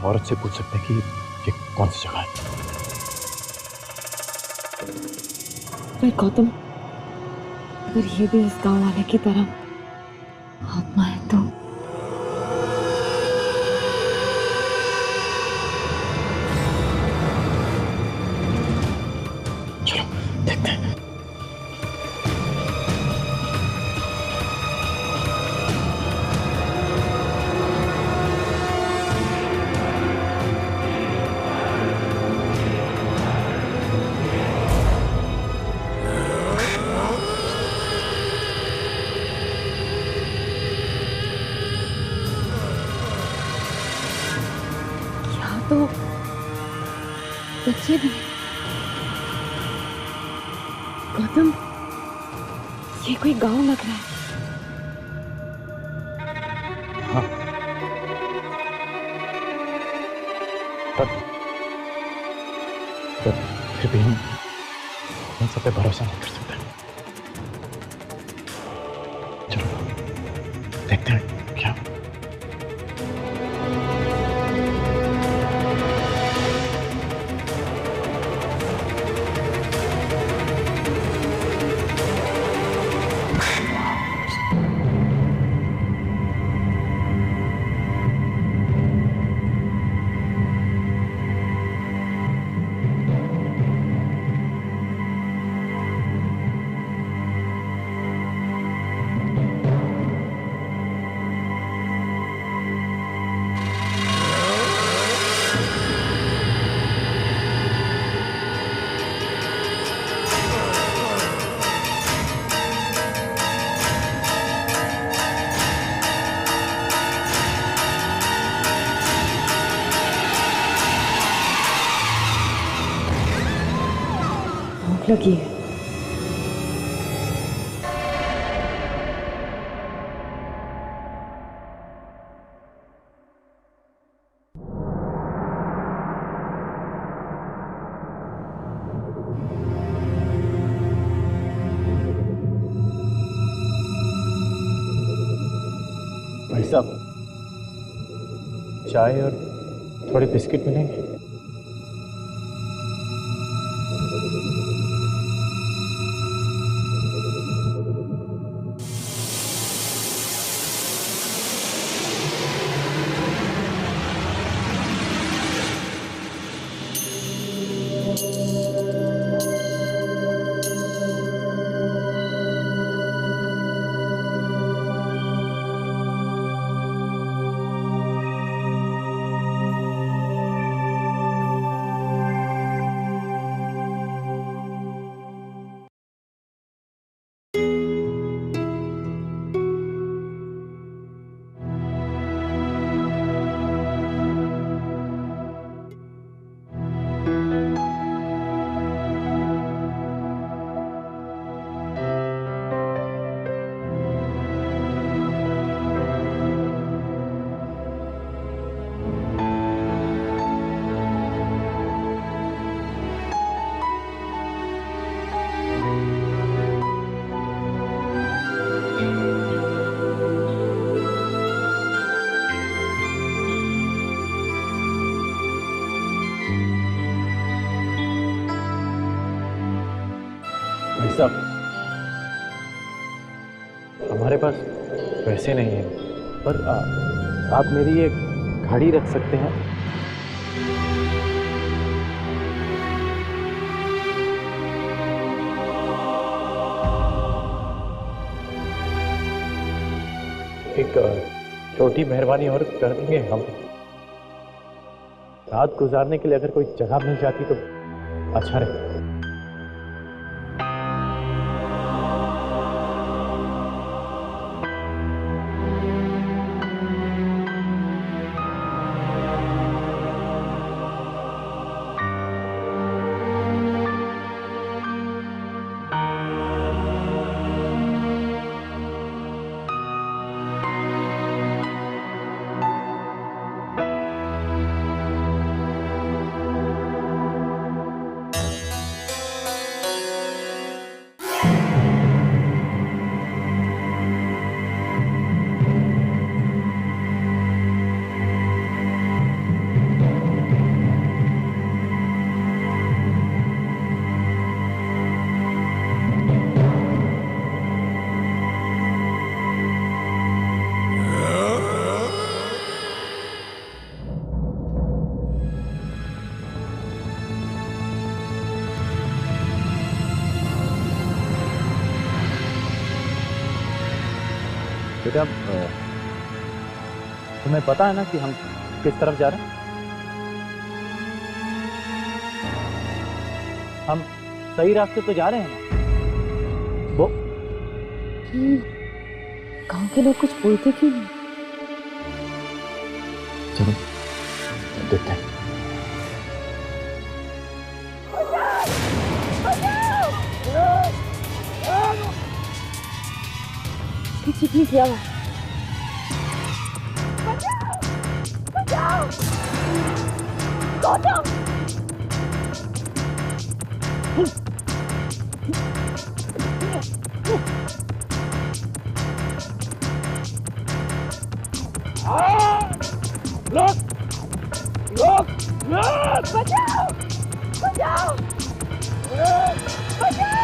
औरत से पूछ सकते हैं कि ये कौन सी जगह है। पर गौतम, अगर ये भी इस गांव वाले की तरह आत्मा है तो चलो देखते हैं। क्या तो बच्चे भी हैं। गौतम, ये कोई गांव लग रहा है। हाँ, पर फिर भी हम इन सब पे भरोसा नहीं कर सकते। चलो देखते हैं क्या। भूख लगी है। भाई साहब, चाय और थोड़े बिस्किट मिलेंगे? भाई साहब, हमारे पास पैसे नहीं है, पर आप मेरी ये घड़ी रख सकते हैं। एक छोटी मेहरबानी और कर देंगे हम। रात गुजारने के लिए अगर कोई जगह मिल जाती तो अच्छा रहता। बेटा तुम्हें पता है ना कि हम किस तरफ जा रहे हैं? हम सही रास्ते तो जा रहे हैं ना? वो गांव के लोग कुछ बोलते क्यों नहीं? चलो देखते हैं। किसी की आवाज। गौतम! लोग बचाओ! बचाओ! बचाओ!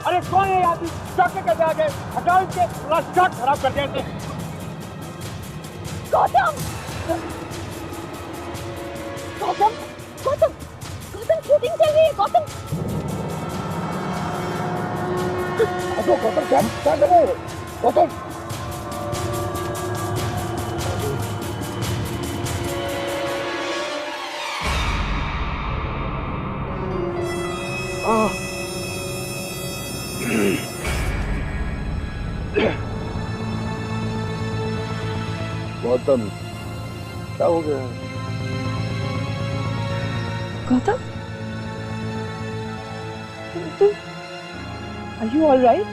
अरे कौन है आदमी? शॉट कैसे आ गए? हटाओ इनके, पूरा शॉट खराब कर दिया इसने। गौतम! गौतम! गौतम! गौतम शूटिंग चल रही है गौतम! गौतम क्या कर रहे हो? गौतम गौतम क्या हो गया? Gautam? Are you all right?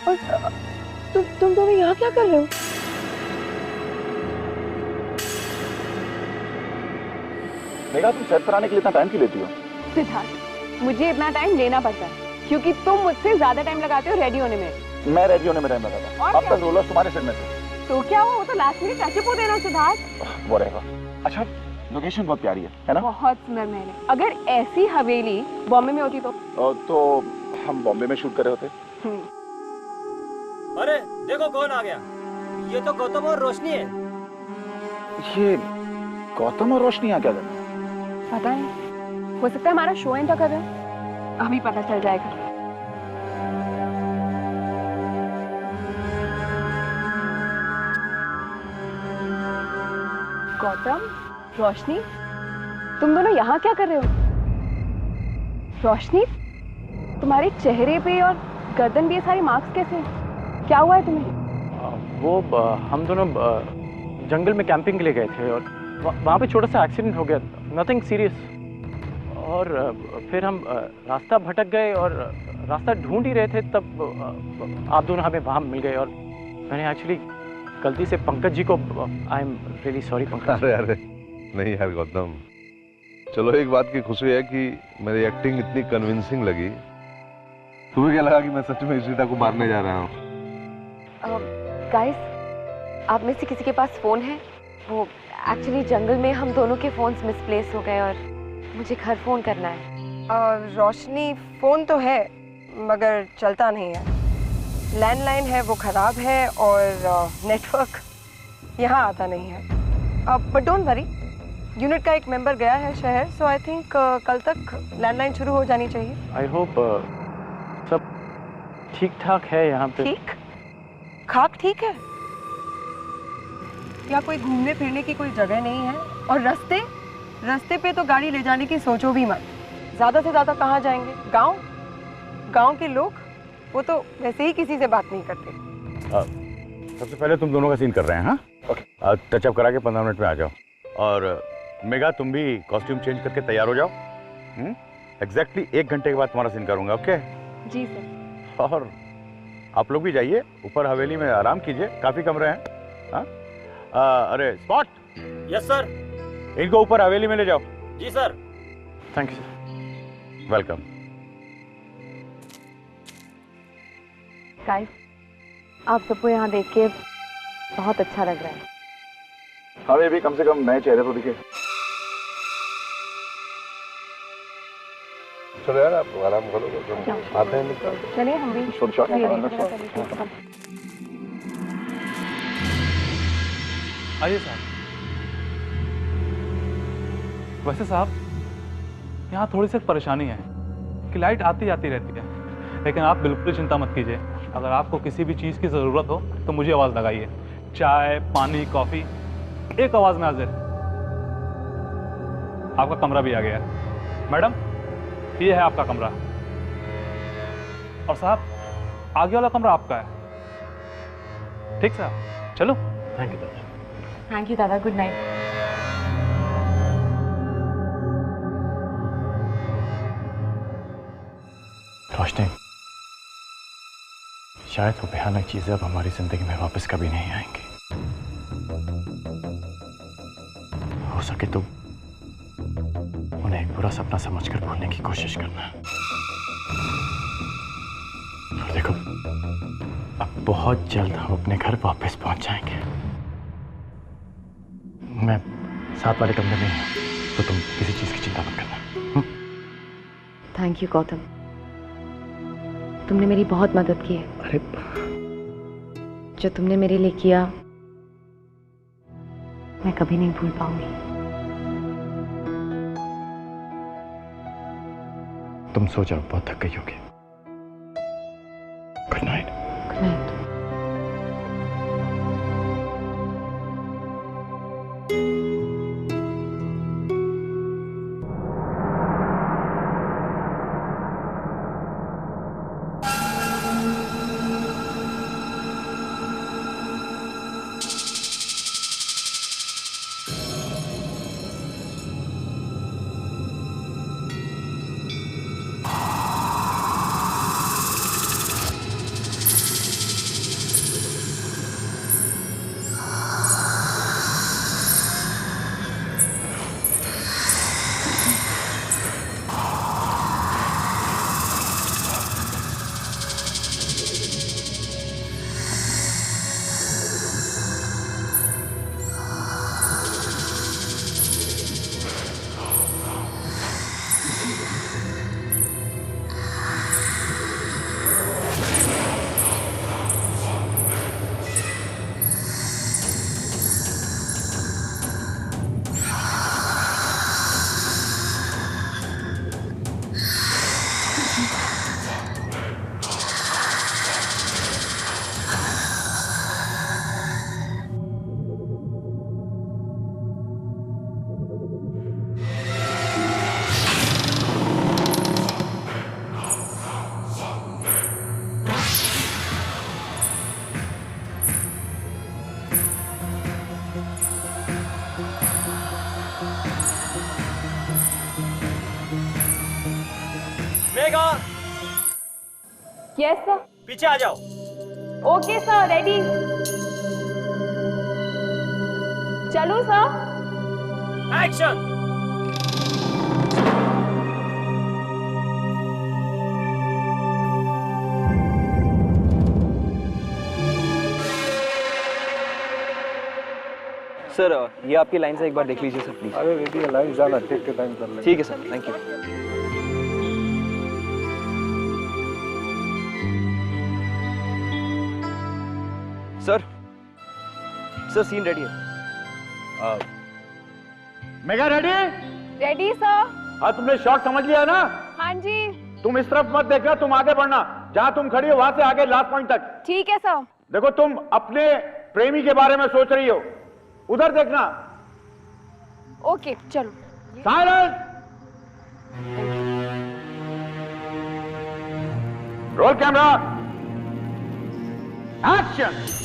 और तुम दोनों यहाँ क्या कर रहे हो? मेरा तुम सेट पर आने के लिए इतना टाइम क्यों लेती हो? सिद्धार्थ, मुझे इतना टाइम लेना पड़ता है क्योंकि तुम मुझसे ज्यादा टाइम लगाते हो रेडी होने में। मैं रेडी होने में टाइम लगा था। और अब क्या? तक रोलर्स तुम्हारे सिर में थे। तो क्या हुआ? वो तो लास्ट मिनट टचअप हो देना सिद्धार्थ। वो रहेगा। अच्छा लोकेशन बहुत प्यारी है ना? बहुत सुंदर महल है। अगर ऐसी हवेली बॉम्बे में होती तो हम बॉम्बे में शूट कर रहे होते। अरे देखो कौन आ गया। ये तो गौतम और रोशनी है। ये गौतम और रोशनी यहाँ क्या कर रहे हैं? पता नहीं, हो सकता है हमारा शो एंटर कर रहे हो। अभी पता चल जाएगा। गौतम, रोशनी, तुम दोनों यहाँ क्या कर रहे हो? रोशनी, तुम्हारे चेहरे पे और गर्दन पे ये सारे मार्क्स कैसे हैं? क्या हुआ है तुम्हें? वो हम दोनों जंगल में कैंपिंग के लिए गए थे और वहाँ पे छोटा सा एक्सीडेंट हो गया, नथिंग सीरियस। और फिर हम रास्ता भटक गए और रास्ता ढूंढ ही रहे थे, तब आप दोनों हमें वहाँ मिल गए और मैंने एक्चुअली गलती से पंकज जी को, I am really sorry Pankaj. अरे नहीं यार गौतम, चलो एक बात की खुशी है कि मेरी एक्टिंग इतनी कन्विंसिंग लगी। तुम्हें क्या लगा कि मैं सच में इशिता को मारने जा रहा हूँ? गाइस, आप में से किसी के पास फोन है? वो एक्चुअली जंगल में हम दोनों के फोन्स मिसप्लेस हो गए और मुझे घर फोन करना है। रोशनी, फोन तो है मगर चलता नहीं है। लैंडलाइन है वो खराब है और नेटवर्क यहाँ आता नहीं है। बट डोंट वरी, यूनिट का एक मेंबर गया है शहर, सो आई थिंक कल तक लैंडलाइन शुरू हो जानी चाहिए। आई होप सब ठीक ठाक है यहाँ पे। ठीक? खाक ठीक है? यहाँ कोई घूमने फिरने की कोई जगह नहीं है और रास्ते पे तो गाड़ी ले जाने की सोचो भी मत। ज़्यादा से ज़्यादा कहाँ जाएंगे? गांव के लोग वो तो वैसे ही किसी से बात नहीं करते। सबसे पहले तुम दोनों का सीन कर रहे हैं। हाँ ओके, टचअप करा के 15 मिनट में आ जाओ। और मेगा तुम भी कॉस्ट्यूम चेंज करके तैयार हो जाओ। एग्जैक्टली 1 घंटे के बाद तुम्हारा सीन करूंगा। ओके जी सर। और आप लोग भी जाइए ऊपर हवेली में, आराम कीजिए, काफी कमरे हैं। हाँ अरे स्पॉट, यस सर। इनको ऊपर हवेली में ले जाओ। जी sir. Thank you sir. Welcome. Guys, आप सबको यहाँ देख के बहुत अच्छा लग रहा है। हमें भी कम से कम नए चेहरे तो दिखे। चलो यार आप आराम करो, आते हैं। चलिए हम भी आइए साहब। वैसे साहब यहाँ थोड़ी सी परेशानी है कि लाइट आती जाती रहती है, लेकिन आप बिल्कुल चिंता मत कीजिए। अगर आपको किसी भी चीज़ की ज़रूरत हो तो मुझे आवाज़ लगाइए। चाय, पानी, कॉफ़ी, एक आवाज़ में हाजिर। आपका कमरा भी आ गया है। मैडम, ये है आपका कमरा। और साहब आगे वाला कमरा आपका है। ठीक साहब, चलो। थैंक यू दादा। थैंक यू दादा, गुड नाइट। रोशनी, शायद वो भयानक चीजें अब हमारी जिंदगी में वापस कभी नहीं आएंगी। हो सके तो उन्हें एक बुरा सपना समझकर भूलने की कोशिश करना। और देखो, अब बहुत जल्द हम अपने घर वापस पहुंच जाएंगे। मैं साथ वाले कमरे में हूं, तो तुम किसी चीज की चिंता मत करना। थैंक यू गौतम, तुमने मेरी बहुत मदद की है। अरे जो तुमने मेरे लिए किया मैं कभी नहीं भूल पाऊंगी। तुम सो जाओ, बहुत थक गई होगी। Good night. Good night. Mega, yes sir. पीछे आ जाओ। Okay sir, ready. चलो सर। एक्शन। सर ये आपकी लाइन से एक बार देख लीजिए सर प्लीज। अरे रेडी है, लाइन ज़्यादा ठीक के टाइम कर लेंगे। ठीक है sir, thank you. Sir scene ready है। मेगा रेडी? Ready sir. हाँ, तुमने शॉट समझ लिया ना? हाँ जी। तुम इस तरफ मत देखना, तुम आगे बढ़ना। जहां तुम खड़ी हो वहां से आगे लास्ट पॉइंट तक। ठीक है सर। देखो, तुम अपने प्रेमी के बारे में सोच रही हो, उधर देखना। ओके चलो। Silence. Roll camera, action.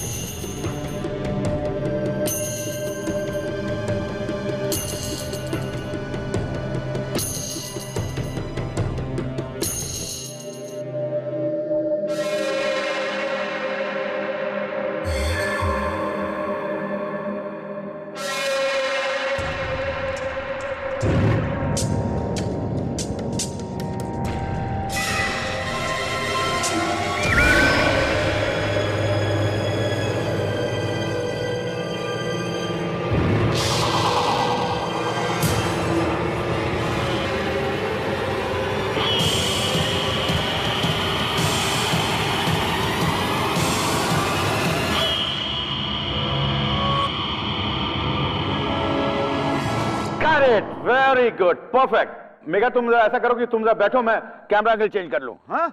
Very good, perfect. Mega तुम जरा ऐसा करो कि तुम जरा बैठो, मैं कैमरा एंगल चेंज कर लूं। हाँ,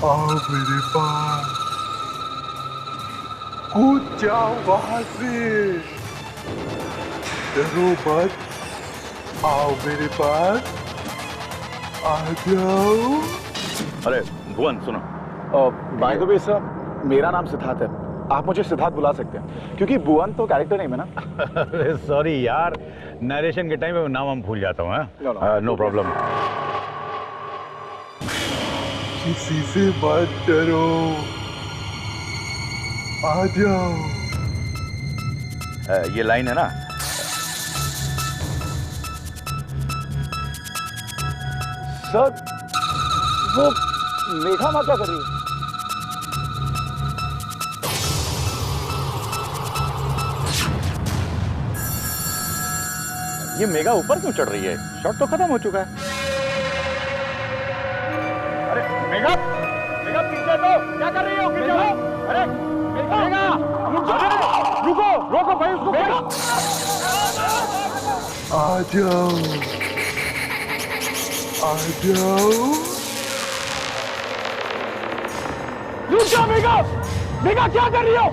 आओ मेरे पास, कूद जाओ वहां से, डरो मत, आओ मेरे पास, आ जाओ। अरे भुवन सुनो, बाय द वे सर, मेरा नाम सिद्धार्थ है, आप मुझे सिद्धार्थ बुला सकते हैं, क्योंकि भुवन तो कैरेक्टर नेम है ना। अरे सॉरी यार, नरेशन के टाइम में नाम हम भूल जाता हूँ। No problem. किसी से मत डरो, आ जाओ। ये लाइन है ना? सर वो मेघा माँ क्या कर रही है? ये मेगा ऊपर क्यों चढ़ रही है? शॉट तो खत्म हो चुका है। अरे मेगा, मेगा पीछे तो क्या कर रही हो? पीछे हो? अरे मेगा, रुको रुको भाई, उसको मेगा। आ जाओ, आ जाओ। रुक जाओ मेगा, मेगा क्या कर रही हो?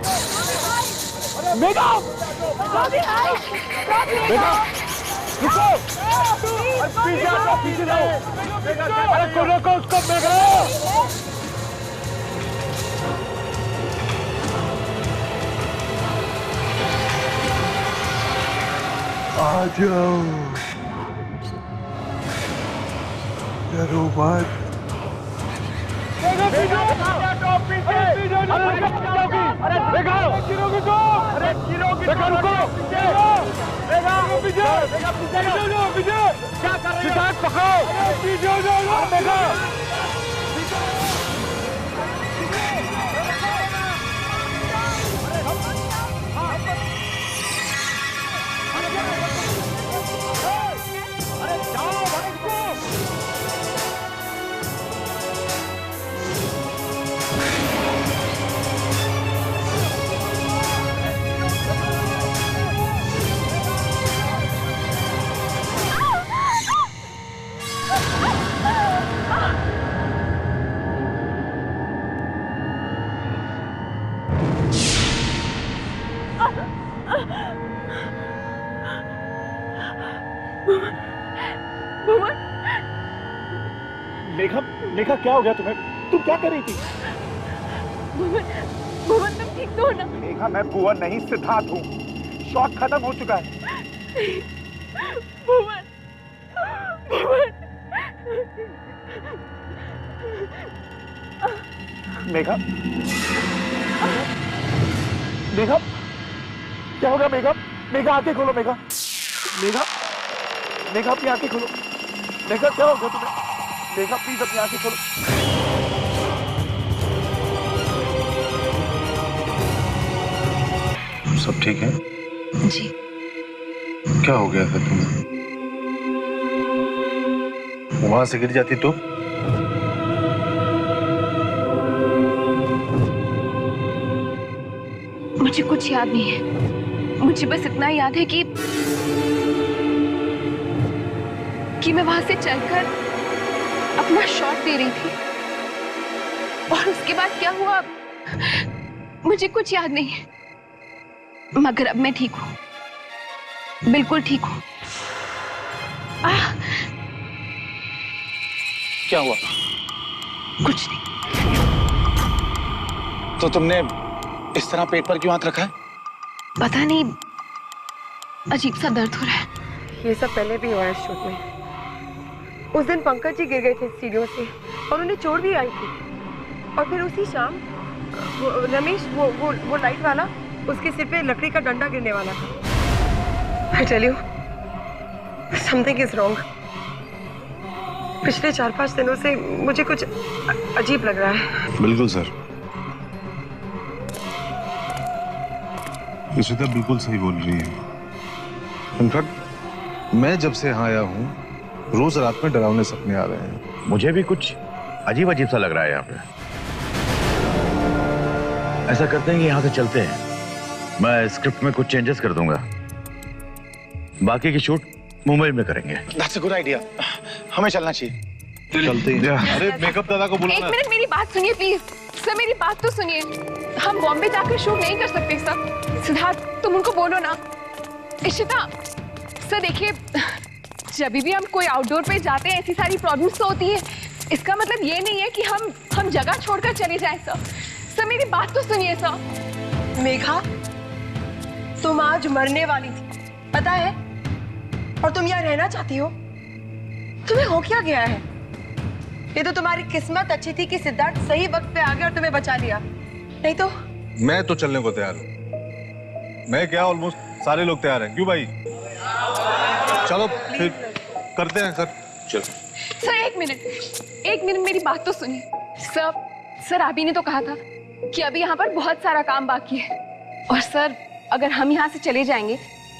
मेगा, मेगा रुको, पीछे जाओ, पीछे जाओ। अरे रोको उसको मेगा। आ जाओ, डरो मत। मेघा, मेघा क्या हो गया तुम्हें? तुम क्या कर रही थी? भुवन तुम ठीक तो हो ना? मेघा मैं भुवन नहीं सिद्धार्थ हूँ, शॉट खत्म हो चुका है। भुवन, भुवन। मेघा, मेघा क्या हो गया? मेघा, मेघा आंखें खोलो। मेघा, मेघा, मेघा अपनी आंखें खोलो। मेघा क्या हो गया तुम्हें? मेघा प्लीज अपनी आंखें खोलो। सब ठीक है? जी। क्या हो गया था तुम्हें? वहां से गिर जाती तो? मुझे कुछ याद नहीं है, मुझे बस इतना याद है कि मैं वहां से चलकर अपना शॉट दे रही थी और उसके बाद क्या हुआ मुझे कुछ याद नहीं है, मगर अब मैं ठीक हूँ, बिल्कुल ठीक हूँ। क्या हुआ? कुछ नहीं। तो तुमने इस तरह पेट पर क्यों हाथ रखा है? पता नहीं, अजीब सा दर्द हो रहा है। ये सब पहले भी हुआ है इस शूट में। उस दिन पंकज जी गिर गए थे सीढ़ियों से और उन्हें चोट भी आई थी, और फिर उसी शाम रमेश वो लाइट वाला, उसके सिर पे लकड़ी का डंडा गिरने वाला था। I tell you, something is wrong. पिछले 4-5 दिनों से मुझे कुछ अजीब लग रहा है। बिल्कुल सर, इशिता बिल्कुल सही बोल रही है। इनफैक्ट मैं जब से यहाँ आया हूँ रोज रात में डरावने सपने आ रहे हैं। मुझे भी कुछ अजीब अजीब सा लग रहा है यहाँ पे। ऐसा करते हैं कि यहाँ से चलते हैं, मैं स्क्रिप्ट में कुछ चेंजेस कर दूंगा, बाकी की शूट मुंबई में करेंगे। That's a good idea. हमें चलना चाहिए। चलते हैं। अरे मेकअप दादा को एक बुलाना। मिनट मेरी बात सुनिए प्लीज। सर मेरी बात तो सुनिए, हम बॉम्बे जाकर शूट नहीं कर सकते सर। सिद्धार्थ तुम उनको बोलो ना। इशिता सर देखिए, जब भी हम कोई आउटडोर पे जाते हैं ऐसी सारी प्रॉब्लम्स तो होती है, इसका मतलब ये नहीं है कि हम जगह छोड़कर चले जाएं सर। सर मेरी बात तो सुनिए सर। मेघा, तुम आज मरने वाली थी, पता है? और तुम यहाँ रहना चाहती हो? तुम्हें हो क्या गया है? ये तो तुम्हारी किस्मत अच्छी थी कि सिद्धार्थ सही वक्त पे आ गया और तुम्हें बचा लिया, नहीं तो। मैं तो चलने को तैयार हूँ। मैं क्या, ऑलमोस्ट सारे लोग तैयार हैं। क्यों भाई? चलो फिर करते हैं सर। चलो सर एक मिनट मेरी बात तो सुनिए। सर आप ही ने तो कहा था कि अभी यहाँ पर बहुत सारा काम बाकी है, और सर अगर हम यहाँ से चले जाएंगे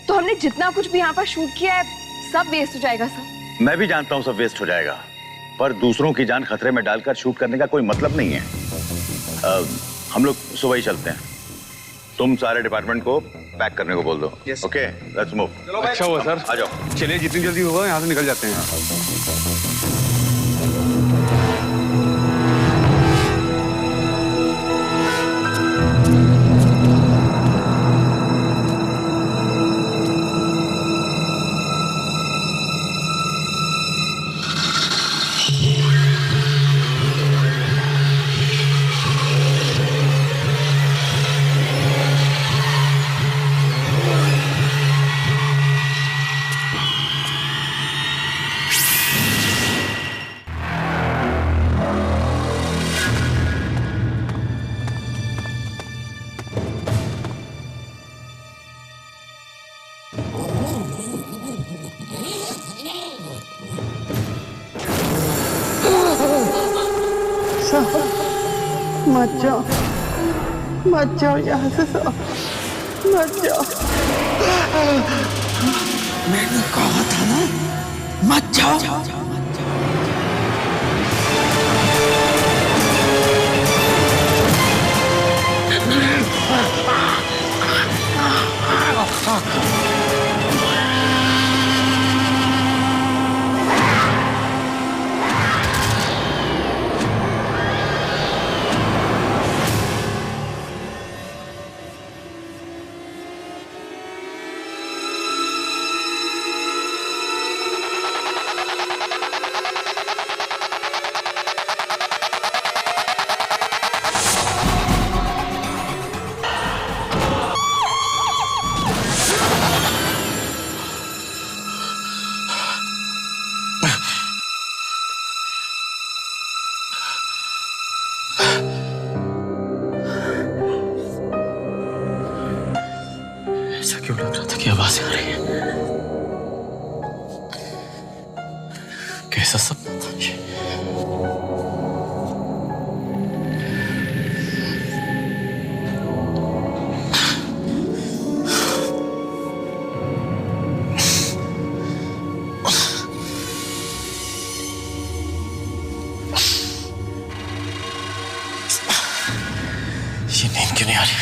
तो हमने जितना कुछ भी यहाँ पर शूट किया है सब वेस्ट हो जाएगा सर। मैं भी जानता हूँ सब वेस्ट हो जाएगा, पर दूसरों की जान खतरे में डालकर शूट करने का कोई मतलब नहीं है। हम लोग सुबह ही चलते हैं। तुम सारे डिपार्टमेंट को पैक करने को बोल दो। Okay, let's move. अच्छा हुआ सर, आ जाओ। चलिए जितनी जल्दी होगा यहाँ से निकल जाते हैं। मत जाओ यहाँ से साहब, मत जाओ। मैंने कहा था ना, मत जाओ। क्यों लग रहा था कि आवाजें आ रही है? कैसा सपना था ये? ये नींद क्यों नहीं आ रही?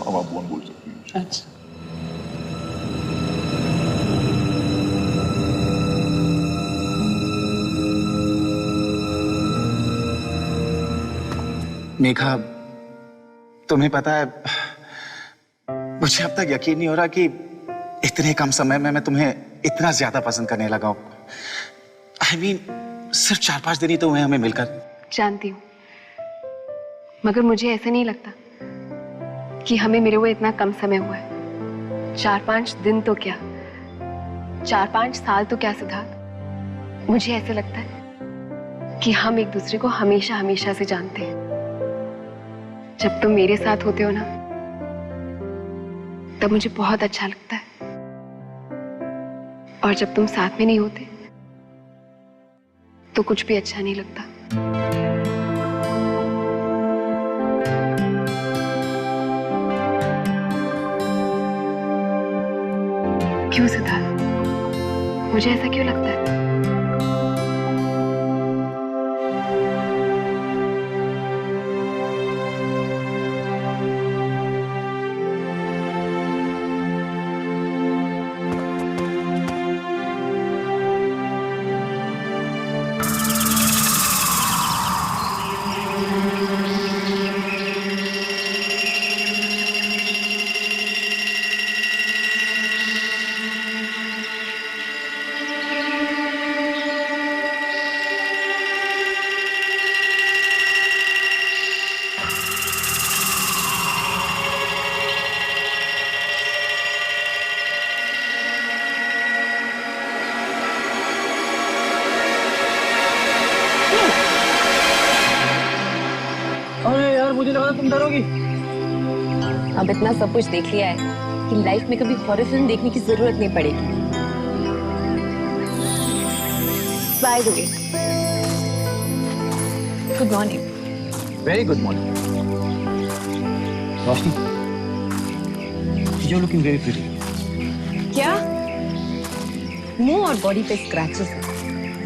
अब आप बोल सकती हैं। अच्छा। मेघा, तुम्हें पता है, मुझे अब तक यकीन नहीं हो रहा कि इतने कम समय में मैं तुम्हें इतना ज्यादा पसंद करने लगा हूं। I mean, सिर्फ 4-5 दिन ही तो हुए हमें मिलकर। जानती हूँ, मगर मुझे ऐसा नहीं लगता कि हमें मिले हुए इतना कम समय हुआ है। 4-5 दिन तो क्या, 4-5 साल तो क्या सिद्धार्थ। मुझे ऐसे लगता है कि हम एक दूसरे को हमेशा हमेशा से जानते हैं। जब तुम मेरे साथ होते हो ना, तब मुझे बहुत अच्छा लगता है, और जब तुम साथ में नहीं होते तो कुछ भी अच्छा नहीं लगता। क्यों सिद्धार्थ, मुझे ऐसा क्यों लगता है? अरे यार, मुझे लगा तुम डरोगी। अब इतना सब कुछ देख लिया है कि लाइफ में कभी हॉरर फिल्म देखने की जरूरत नहीं पड़ेगी। By the way, good morning. Very good morning. Roshni, you are looking very pretty. क्या? मुंह और बॉडी पे स्क्रैचेस,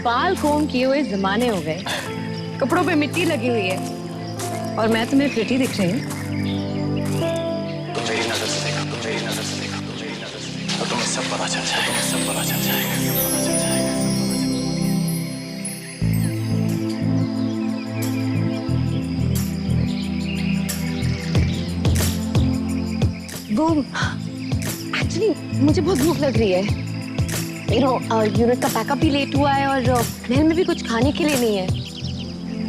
बाल कोम किए हुए जमाने हो गए, कपड़ों पे मिट्टी लगी हुई है, और मैं तुम्हें प्रिटी दिख रही हूँ। मेरी नजर से देखा, तुम मेरी नजर से देखा, तुम मेरी नजर से देखा, तो तुम्हें सब पता चल जाएगा, सब पता चल जाएगा, सब पता चल जाएगा। वो एक्चुअली मुझे बहुत भूख लग रही है। यूनिट का पैकअप भी लेट हुआ है, और महल में भी कुछ खाने के लिए नहीं है।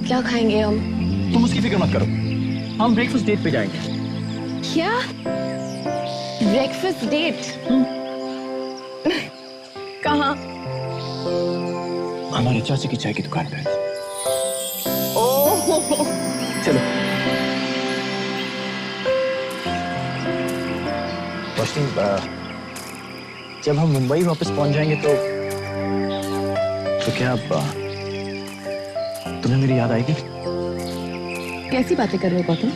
क्या खाएंगे हम? तुम उसकी फिक्र मत करो, हम ब्रेकफास्ट डेट पे जाएंगे। क्या? Breakfast date? कहाँ? हमारे चाचा की चाय की दुकान पे। ओह, चलो। रोशनी, जब हम मुंबई वापस पहुंच जाएंगे तो क्या तुम्हें मेरी याद आएगी? कैसी बातें कर रहे हो गौतम?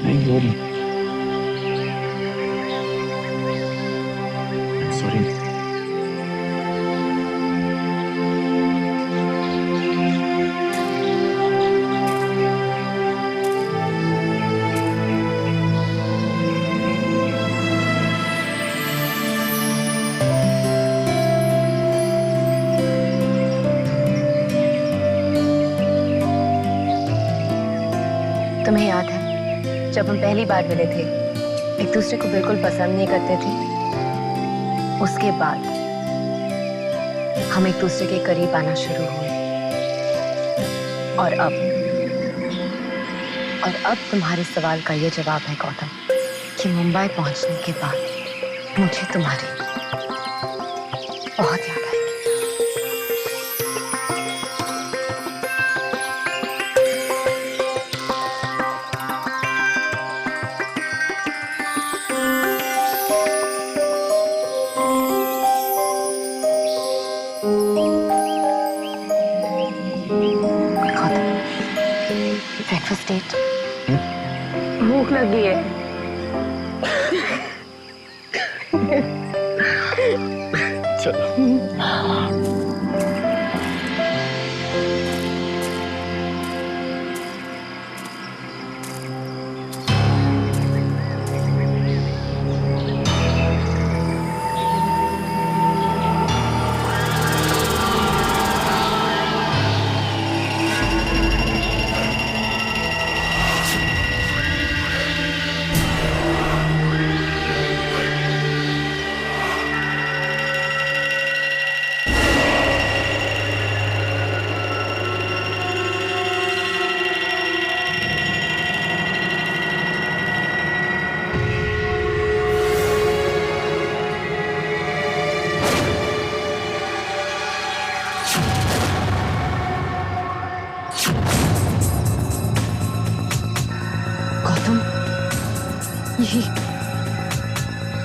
नहीं, वो नहीं। सॉरी। तुम्हें याद है जब हम पहली बार मिले थे, एक दूसरे को बिल्कुल पसंद नहीं करते थे। उसके बाद हम एक दूसरे के करीब आना शुरू हुए, और अब तुम्हारे सवाल का ये जवाब है गौतम, कि मुंबई पहुंचने के बाद मुझे तुम्हारी बहुत याद आएगी। Breakfast date? भूख लगी है। चलो।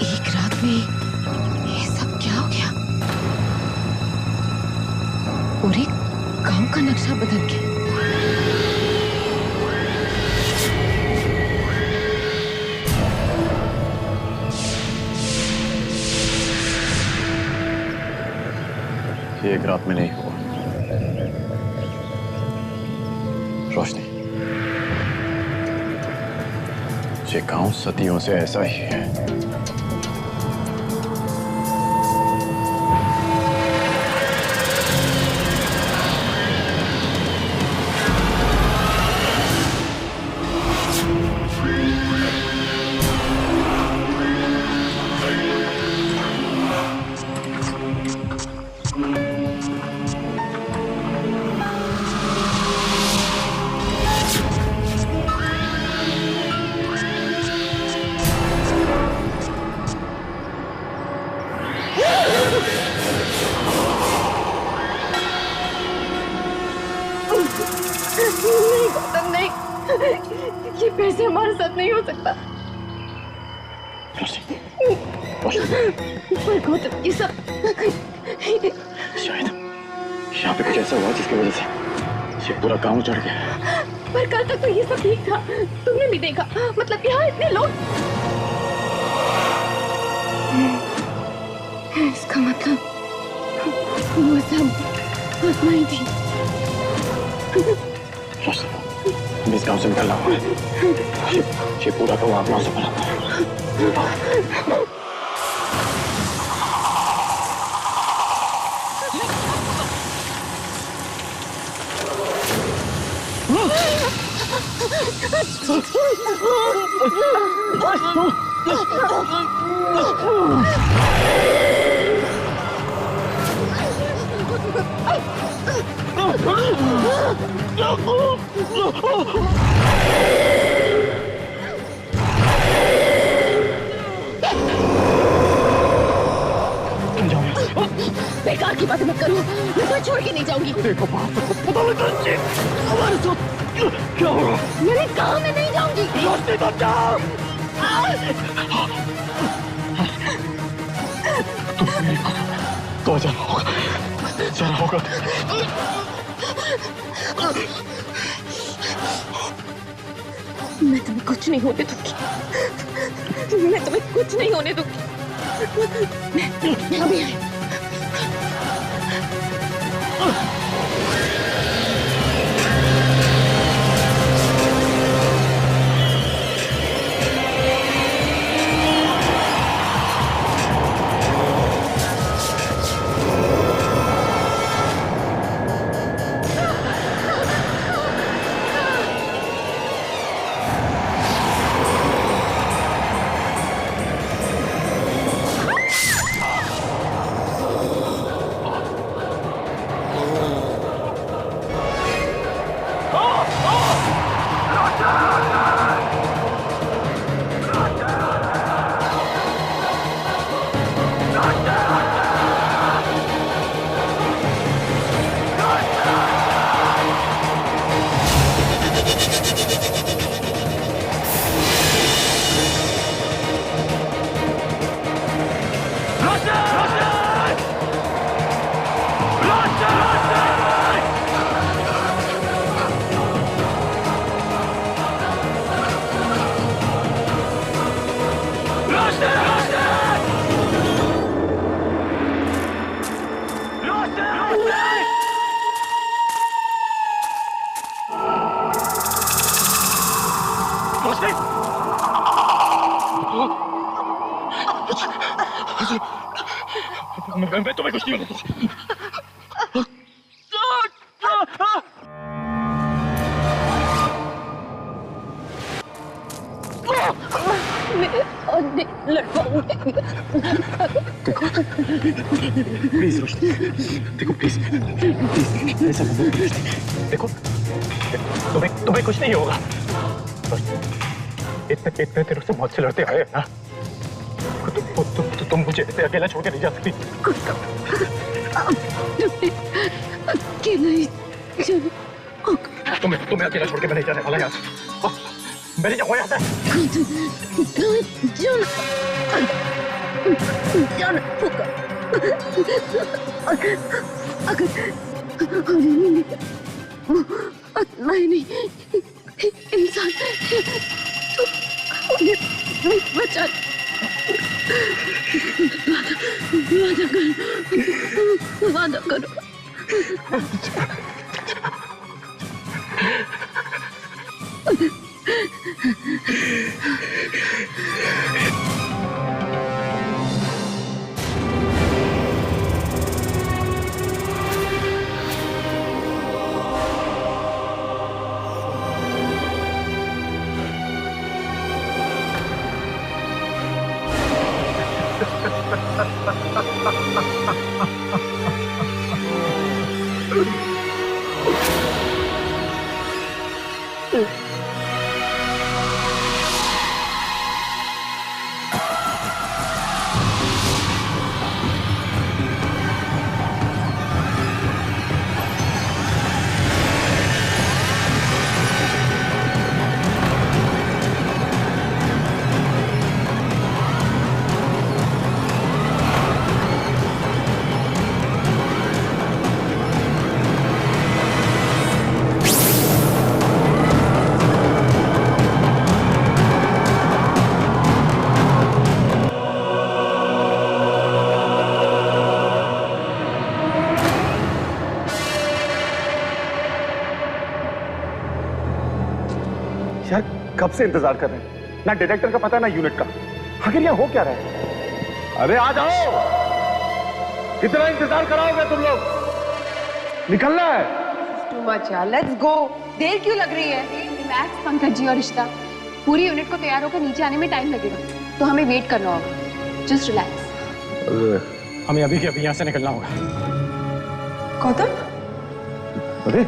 एक रात में ये सब क्या हो गया? पूरे गांव का नक्शा बदल गया। ये एक रात में नहीं हुआ रोशनी, ये गांव सदियों से ऐसा ही है। नहीं गौतम, नहीं, ये फिर से हमारे साथ नहीं हो सकता। पर गौतम, ये सब शायद यहाँ पे कुछ ऐसा हुआ जिसकी वजह से ये पूरा गांव चढ़ गया। पर कल तक तो ये सब ठीक था, तुमने भी देखा। मतलब यहाँ इतने लोग। इसका मतलब वो सब आत्माएं थी। मैं इस गांव से निकल रहा हूँ। ये पूरा गांव आत्माओं से भरा हुआ है। बेकार की बातें मत करो, मैं कोई छोड़ के नहीं जाऊंगी। देखो बात को पता लगा क्या हो रहा? मैंने कहा मैं नहीं जाऊंगी। रोशनी तो जाओ। तो जाना होगा। मैं तुम्हें कुछ नहीं होने दूंगी। मैं तुम्हें कुछ नहीं होने दूंगी। मैं अभी आई। मैं तुम्हें कुछ नहीं होने दूंगा। देखो प्लीज रोशनी, देखो प्लीज ऐसा मत करो। देखो तुम्हें कुछ नहीं होगा। इतने दिनों से मौत से लड़ते आए ना, तुम मुझे ऐसे अकेला छोड़ के नहीं जा सकती। तुम्हें अकेला छोड़ के मैं नहीं जाने वाला यहाँ से। मैं नहीं जाऊंगा यहाँ से। जान होगा। अगर नहीं नहीं इंसान तो उन्हें बचा वादा करो। यार कब से इंतजार कर रहे हैं, ना डायरेक्टर का पता ना यूनिट का। आखिर यहाँ हो क्या रहा है? अरे आ जाओ, कितना इंतजार कराओगे तुम लोग? निकलना है। Too much यार, let's go। देर क्यों लग रही है? रिलैक्स पंकज जी और रिश्ता, पूरी यूनिट को तैयार होकर नीचे आने में टाइम लगेगा, तो हमें वेट करना होगा। Just relax. हमें अभी के अभी यहाँ से निकलना होगा। गौतम, अरे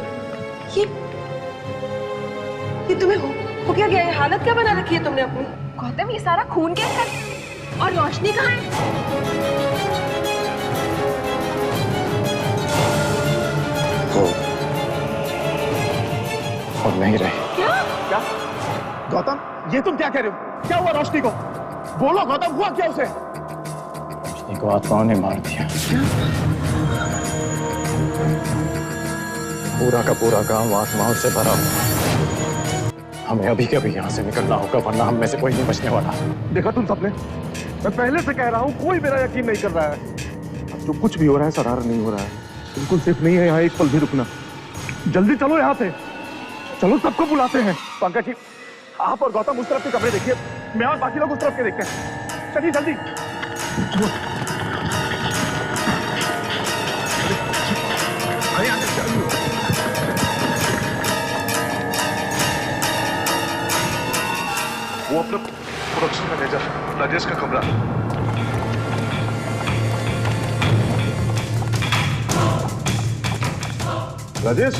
ये तुम्हें हो क्या गया? ये हालत क्या बना रखी है तुमने अपनी? गौतम, ये सारा खून कैसे? और रोशनी कहाँ है? और नहीं रही। क्या गौतम, ये तुम क्या कह रहे हो? क्या हुआ रोशनी को? बोलो गौतम, हुआ क्या उसे? रोशनी को आत्माओं ने मार दिया। पूरा का पूरा गांव आत्माओं से भरा हुआ। हमें अभी के अभी यहाँ से निकलना होगा, वरना हम में से कोई नहीं बचने वाला। देखा तुम सबने, मैं पहले से कह रहा हूँ, कोई मेरा यकीन नहीं कर रहा है। अब जो कुछ भी हो रहा है साधारण नहीं हो रहा है। बिल्कुल सेफ नहीं है यहाँ एक पल भी रुकना। जल्दी चलो यहाँ से, चलो सबको बुलाते हैं। पंकज जी, आप और गौतम उस तरफ के कमरे देखिए, मैं और बाकी लोग उस तरफ के देखते हैं। चलिए जल्दी। वो अपना प्रोडक्शन मैनेजर राजेश का कमरा। राजेश,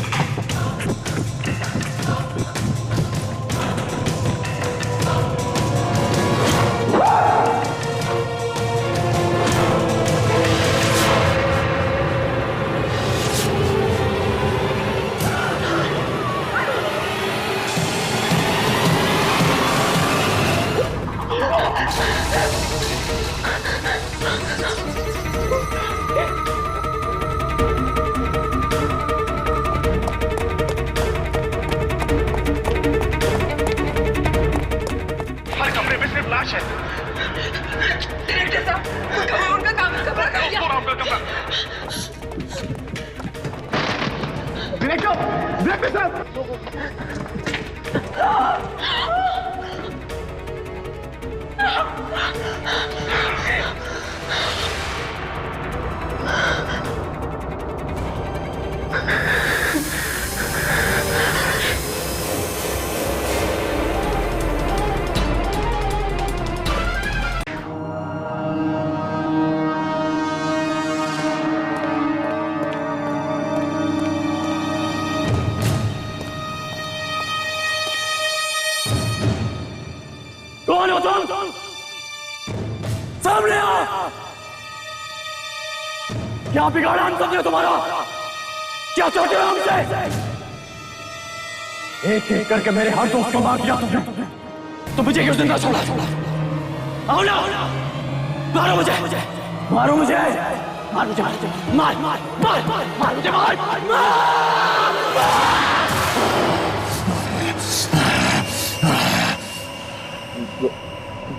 कौन हो तुम? सामने आ! क्या बिगाड़ा हम सबने तुम्हारा? क्या चाहते हो हमसे? एक एक करके मेरे हर दोस्त को मार दिया तुमने, तो मुझे क्यों जिंदा छोड़ा? आओ ना! मारो मुझे, मारो मुझे, मार मुझे, मार मार मार मार मुझे, मार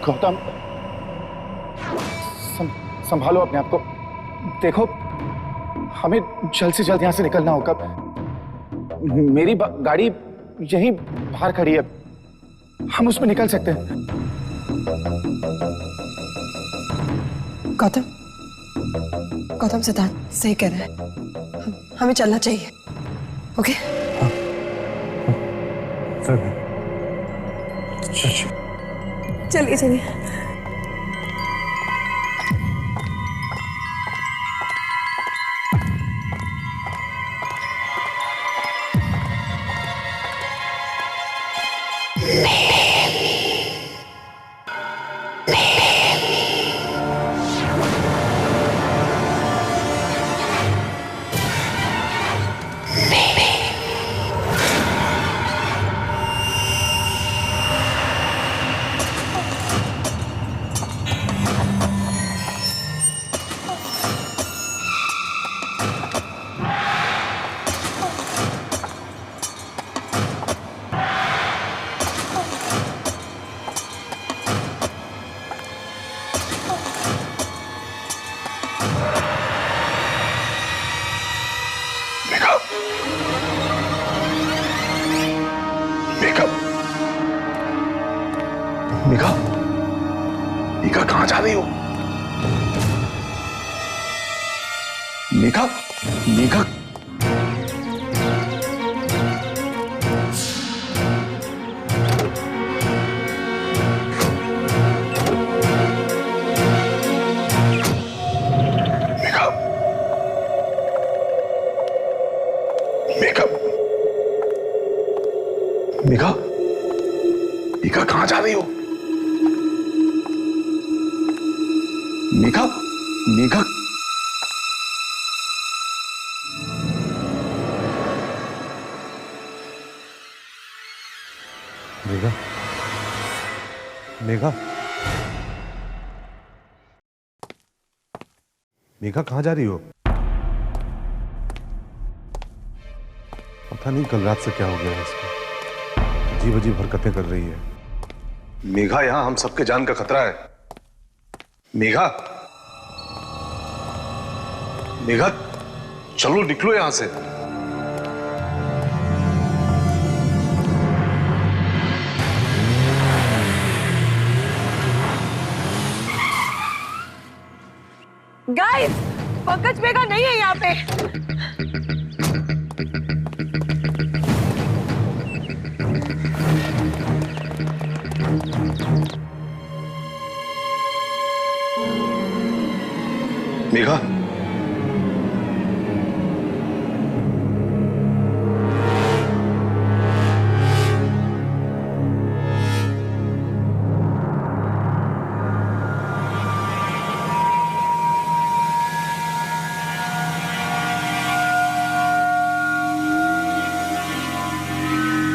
गौतम, संभालो अपने आप को। देखो, हमें जल्द से जल्द यहाँ से निकलना होगा। मेरी गाड़ी यहीं बाहर खड़ी है, हम उसमें निकल सकते हैं। गौतम, गौतम सिद्धार्थ सही कह रहे हैं, हमें चलना चाहिए। ओके? चलिए चलिए। मेघा, मेघा कहां जा रही हो? मेघा, मेघा, मेघा, मेघा कहां जा रही हो? मेघा, मेघा, मेघा, मेघा, मेघा कहां जा रही हो? पता नहीं कल रात से क्या हो गया है इसको, अजीब अजीब हरकतें कर रही है। मेघा, यहां हम सबके जान का खतरा है। मेघा, मेघा, चलो निकलो यहां से। गाइस, पंकज मेघा नहीं है यहाँ पे। मेघा,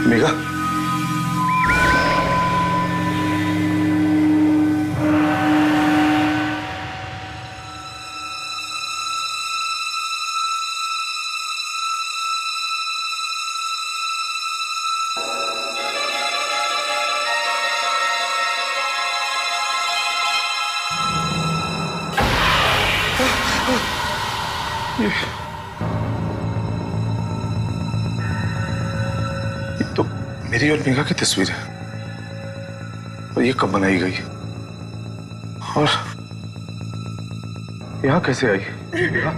मेघा, ये तो मेरी और मेघा की तस्वीर है, और ये कब बनाई गई और यहाँ कैसे आई? मेघा,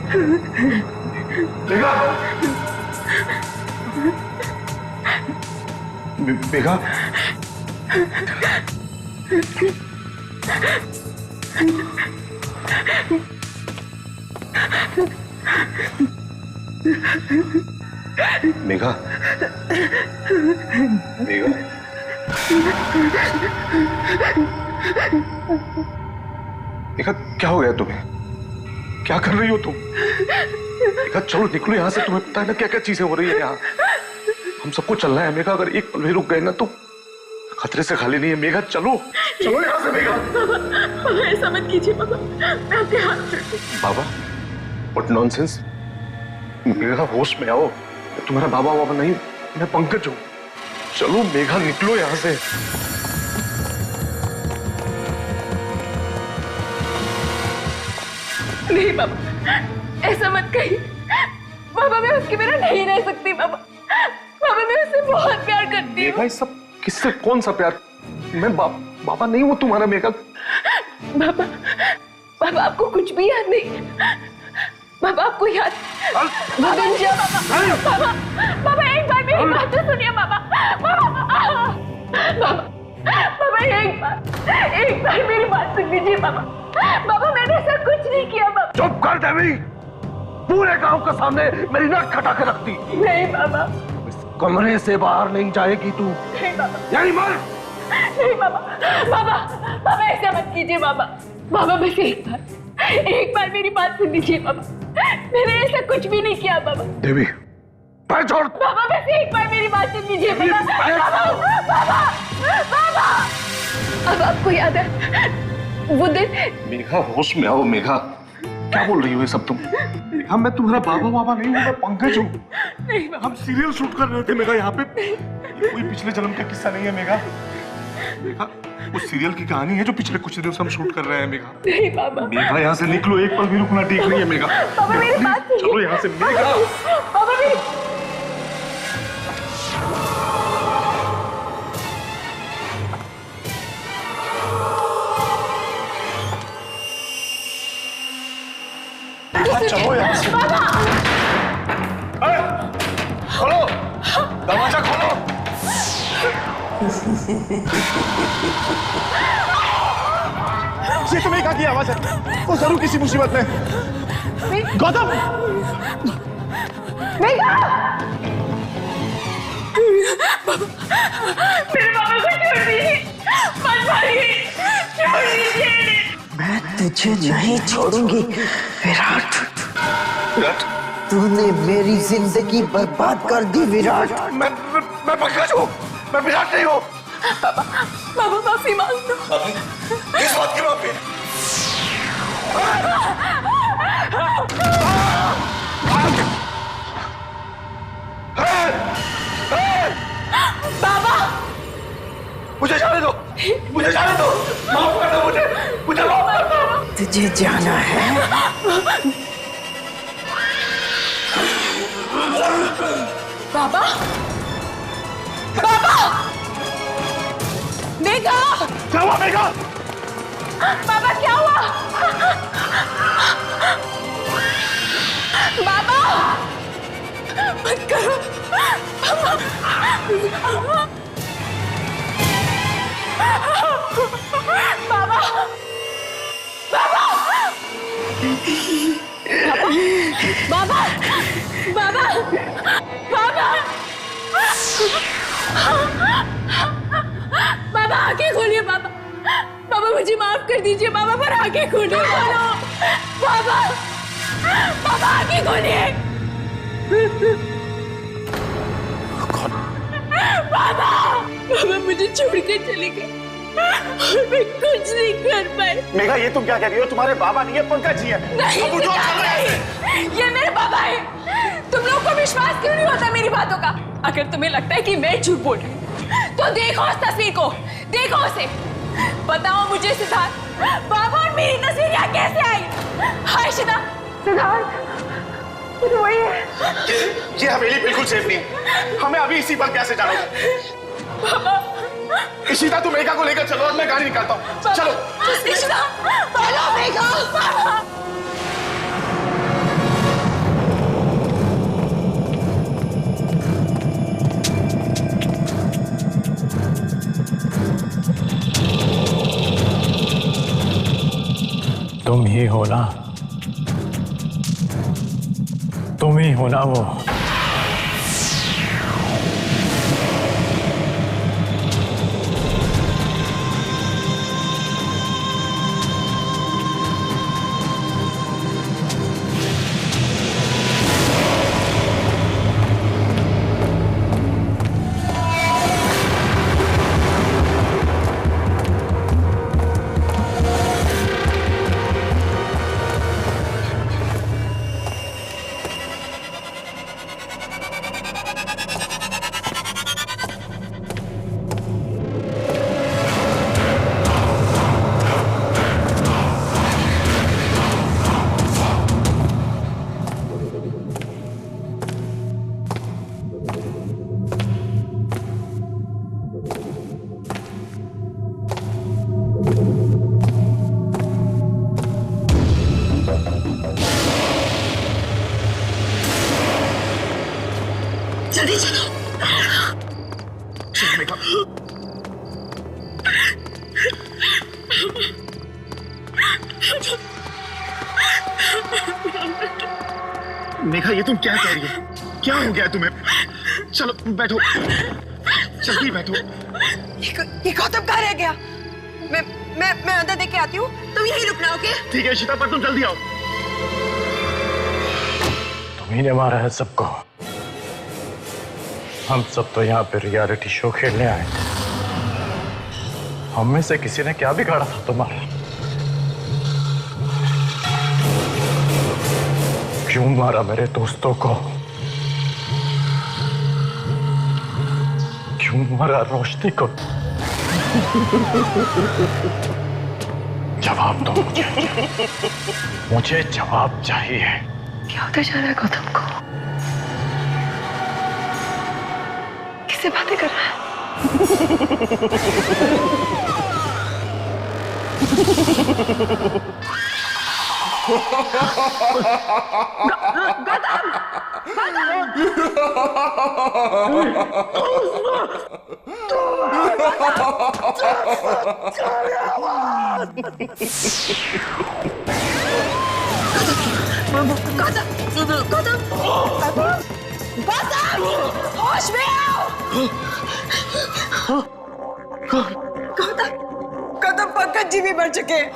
मेघा, मेघा, मेघा, मेघा, क्या हो गया तुम्हें? क्या कर रही हो तुम? मेघा, चलो निकलो यहाँ से। तुम्हें पता है ना क्या क्या चीजें हो रही है यहाँ। हम सबको चलना है मेघा, अगर एक पल भी रुक गए ना तो खतरे से खाली नहीं है। मेघा, चलो चलो यहाँ से। मेघा, ऐसा मत कीजिए बाबा, मैं आपके हाथ जोड़ती हूँ। बाबा, व्हाट नॉनसेंस। मेघा होश में आओ, मैं तुम्हारा बाबा बाबा नहीं, मैं पंकज हूँ। चलो मेघा निकलो यहाँ से। नहीं बाबा, ऐसा मत कहिए बाबा, मैं उसके बिना नहीं रह सकती बाबा। बाबा मैं उससे बहुत प्यार करती हूँ। मेघा, सब किससे कौन सा प्यार? मैं बाबा नहीं हूँ तुम्हारा मेघा। बाबा, बाबा आपको कुछ भी याद नहीं? बाबा आपको याद? बाबा, बाबा एक बार मेरी बात तो सुनिए बाबा। बाबा, बाबा एक बार मेरी बात सुन लीजिए बाबा। बाबा मैंने ऐसा कुछ नहीं किया बाबा। चुप कर देवी, पूरे गांव के सामने मेरी नाक खटा के रखती। नहीं बाबा, इस कमरे से बाहर नहीं जाएगी तू। नहीं बाबा, यही मर। नहीं बाबा, बाबा, बाबा ऐसा मत कीजिए बाबा। बाबा बस एक बार मेरी बात सुन लीजिए बाबा। मैंने ऐसा कुछ भी नहीं किया बाबा। देवी, पैर छोड़। बाबा बस एक बार मेरी बात सुन लीजिए बाबा। बाबा, बाबा, अब आपको याद है वो दिन? मेघा होश में आओ। मेघा, क्या बोल रही हो ये सब तुम? मेघा, मैं तुम्हारा बाबा बाबा नहीं हूँ, मैं पंकज हूँ। हम सीरियल शूट कर रहे थे मेघा यहाँ पे। ये कोई पिछले जन्म का किस्सा नहीं है मेघा। मेघा, उस सीरियल की कहानी है जो पिछले कुछ दिनों से हम शूट कर रहे हैं मेघा। नहीं बाबा। मेघा यहाँ से निकलो, एक पल भी रुकना ठीक नहीं है मेघा। बाबा मेरी बात सुनिए। चलो यहाँ से मेघा। बाबा मेरी चलो यहाँ से। खोलो दरवाजा, खोलो। ये तो मेघा की आवाज है, वो जरूर किसी मुसीबत में। गौतम, मेघा, मेरे बाबा को छोड़ दीजिए, मत मारिए, छोड़ दीजिए। मैं तुझे नहीं छोड़ूंगी विराट। विराट, तूने मेरी जिंदगी बर्बाद कर दी विराट। मैं पंकज हूँ, मैं विराट नहीं हूँ। बाबा, बाबा माफी मांग दो। किस बात की माफी? बाबा, मुझे जाने दो, मुझे जाने दो, माफ कर दो मुझे माफ कर दो। तुझे जाना है? बाबा, बाबा, मेघा, क्या हुआ मेघा? बाबा क्या हुआ? बाबा मत करो बाबा। बाबा, बाबा, बाबा, बाबा, बाबा, बाबा आंखें खोलिए बाबा। बाबा मुझे माफ कर दीजिए बाबा, पर आंखें खोलिए। बोलो बाबा, बाबा आंखें खोलिए। बाबा, बाबा मुझे छोड़ के चले गए और मैं कुछ नहीं कर पाई। मेघा, ये तुम क्या कह रही हो? तुम्हारे बाबा नहीं है, पंकज जी है। नहीं, नहीं, ये मेरे बाबा है। तुम लोग को विश्वास क्यों नहीं होता मेरी बातों का? अगर तुम्हें लगता है कि मैं झूठ बोल रही हूँ तो देखो उस तस्वीर को, देखो उसे। बताओ मुझे सिद्धार्थ, बाबा और मेरी तस्वीर यहाँ कैसे आई? हाय सिद्धार्थ, वही है। ये हवेली बिल्कुल सेफ नहीं है। हमें अभी इसी पर कैसे जाना है? इशिता, तुम मेघा को लेकर चलो और मैं गाड़ी निकालता हूँ। चलो इशिता, बोलो मेघा। तुम ही हो ना, तुम ही हो ना वो। मेघा, ये तुम क्या कह रही हो? क्या हो गया तुम्हें? चलो बैठो, जल्दी बैठो। ये गौतम कहाँ रह गया? मैं अंदर देख के आती हूँ, तुम यहीं रुकना, ओके? ठीक है शीता, पर तुम जल्दी आओ। तुम्ही ने मारा है सबको। हम सब तो यहाँ पे रियलिटी शो खेलने आए थे। हम में से किसी ने क्या बिगाड़ा था तुम्हारा? क्यों मारा मेरे दोस्तों को? क्यों मारा रोशनी को? जवाब दो मुझे जवाब चाहिए। क्या होता जा रहा है गौतम को? किससे बातें कर रहा है? होश में आओ। गौतम, पंकज जी भी मर चुके हैं,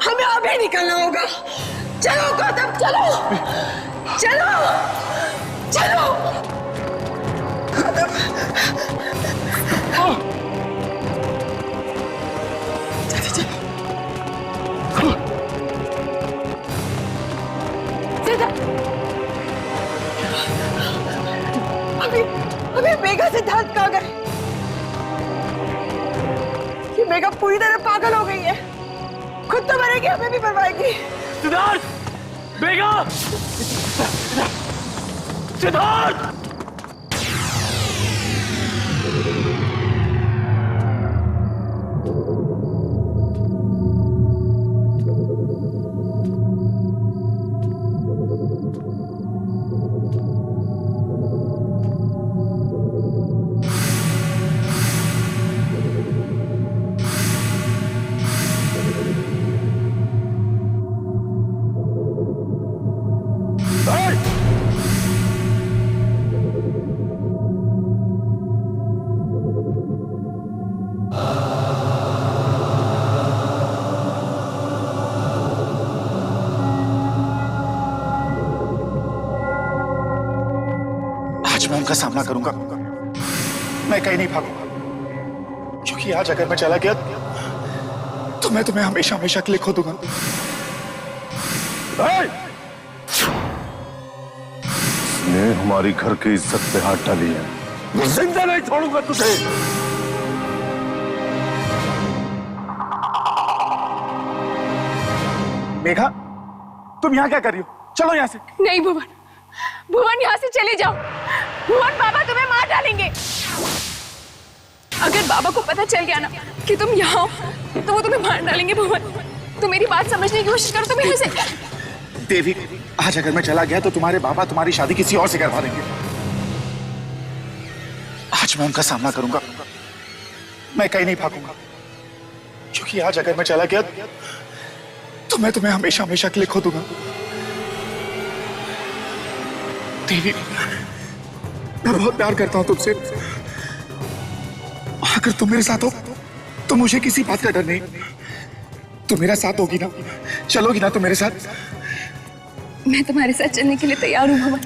हमें अभी निकलना होगा। चलो गौतम, चलो चलो चलो गौतम। अभी मेघा सिद्धार्थ कहाँ गए? ये मेघा पूरी तरह पागल हो गई है, खुद तो मरेगी, हमें भी मरवाएगी। सिद्धार्थ! मेघा! सिद्धार्थ! मैं उनका सामना करूंगा, मैं कहीं नहीं भागूंगा, क्योंकि आज अगर मैं चला गया तो मैं तुम्हें हमेशा हमेशा के लिए खो दूंगा। ने हमारी घर की इज्जत पे हाथ डाली है, मैं जिंदा नहीं छोड़ूंगा तुझे। मेघा, तुम यहाँ क्या कर रही हो? चलो यहाँ से। नहीं भुवन, भुवन यहाँ से चले जाओ। भुवन, बाबा तुम्हें मार डालेंगे। अगर बाबा को पता चल गया ना कि तुम यहाँ हो तो वो तुम्हें मार डालेंगे। भुवन, तुम मेरी बात समझने की कोशिश करो। तुम यहाँ से। देवी, आज अगर मैं चला गया तो तुम्हारे बाबा तुम्हारी शादी किसी और से करवा देंगे। आज मैं उनका सामना करूंगा, मैं कहीं नहीं भागूंगा, क्योंकि आज अगर मैं चला गया तो मैं तुम्हें हमेशा हमेशा के लिए खो दूंगा। देवी, मैं बहुत प्यार करता हूं तुमसे। अगर तुम मेरे साथ हो तो मुझे किसी बात का डर नहीं। तुम मेरा साथ होगी ना? चलोगी ना तुम मेरे साथ? मैं तुम्हारे साथ चलने के लिए तैयार हूँ भवन।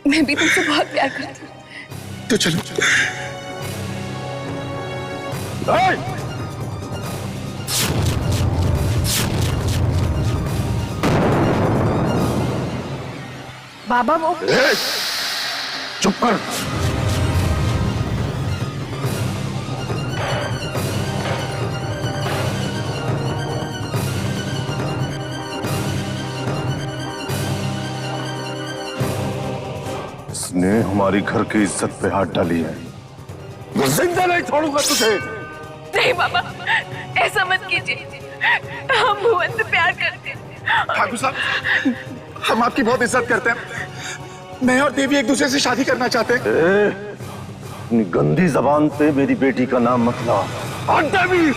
मैं भी तुमसे बहुत प्यार करती हूँ। तो चलो। बाबा, वो चुप कर। इसने हमारी घर की इज्जत पे हाथ डाली है, मैं जिंदा नहीं छोड़ूंगा तुझे। नहीं बाबा, ऐसा मत कीजिए। हम भुवन से प्यार करते हैं। ठाकुर साहब, हम आपकी बहुत इज्जत करते हैं। मैं और देवी एक दूसरे से शादी करना चाहते हैं। अपनी गंदी जबान पे मेरी बेटी का नाम मत ला। देवी!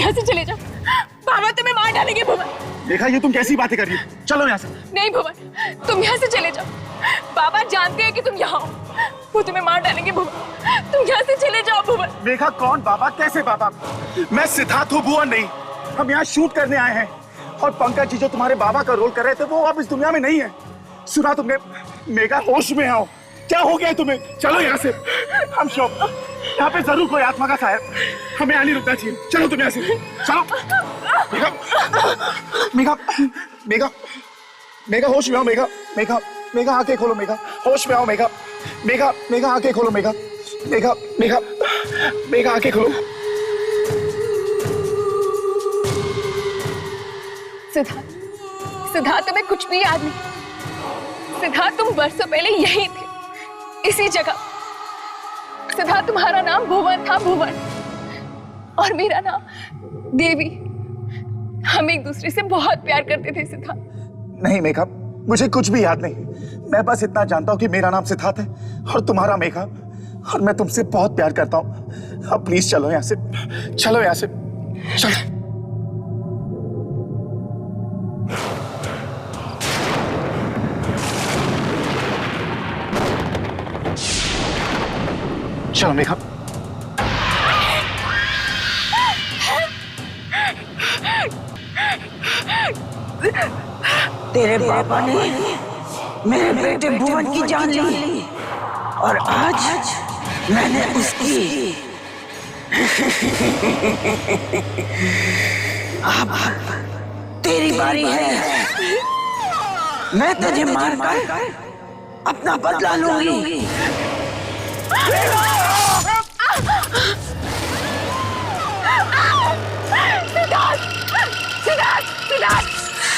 यहाँ से चले जाओ। बाबा तुम्हें मार डालेंगे भुवन। देखा, ये तुम कैसी बातें कर रही हो? चलो यहाँ से। नहीं भुवन, तुम यहाँ से चले जाओ। बाबा जानते हैं कि तुम यहाँ हो, वो तुम्हें मार डालेंगे भुवन। तुम यहाँ से चले जाओ भुवन। देखा, कौन बाबा, कैसे बाबा? मैं सिद्धार्थ हूँ, भुवन नहीं। हम यहाँ शूट करने आए हैं और पंकज जी जो तुम्हारे बाबा का रोल कर रहे थे वो अब इस दुनिया में नहीं है। सुना तुमने? मेगा, होश में आओ। क्या हो गया तुम्हें? चलो यहाँ से। हम शो यहाँ पे जरूर कोई आत्मा का साया, हमें यहाँ नहीं रुकना चाहिए। चलो तुम यहाँ से, चलो। मेगा, मेगा, मेगा, मेगा, होश में आओ। मेगा, मेगा, मेगा, आंखें खोलो। मेगा, होश में आओ। मेगा, मेगा, मेगा, आंखें खोलो। मेगा, मेगा, मेगा, मेगा, आंखें खोलो। सिद्धार्थ, सिद्धार्थ तुम्हें कुछ भी याद नहीं। सिद्धार्थ, तुम वर्षों पहले यही थे, इसी जगह। सिद्धार्थ, तुम्हारा नाम भुवन था, भुवन, और मेरा नाम देवी। हम एक दूसरे से बहुत प्यार करते थे सिद्धार्थ। नहीं मेघा, मुझे कुछ भी याद नहीं। मैं बस इतना जानता हूँ कि मेरा नाम सिद्धार्थ है और तुम्हारा मेघा, और मैं तुमसे बहुत प्यार करता हूँ। अब प्लीज चलो यहाँ से, चलो यहाँ से, चलो। चलो मेघा। तेरे पापा ने मेरे बेटे भुवन की जान ली और आज मैंने उसकी। अब तेरी बारी है। मैं तुझे मारकर अपना बदला लूंगी। सिद्धार्थ, सिद्धार्थ, सिद्धार्थ,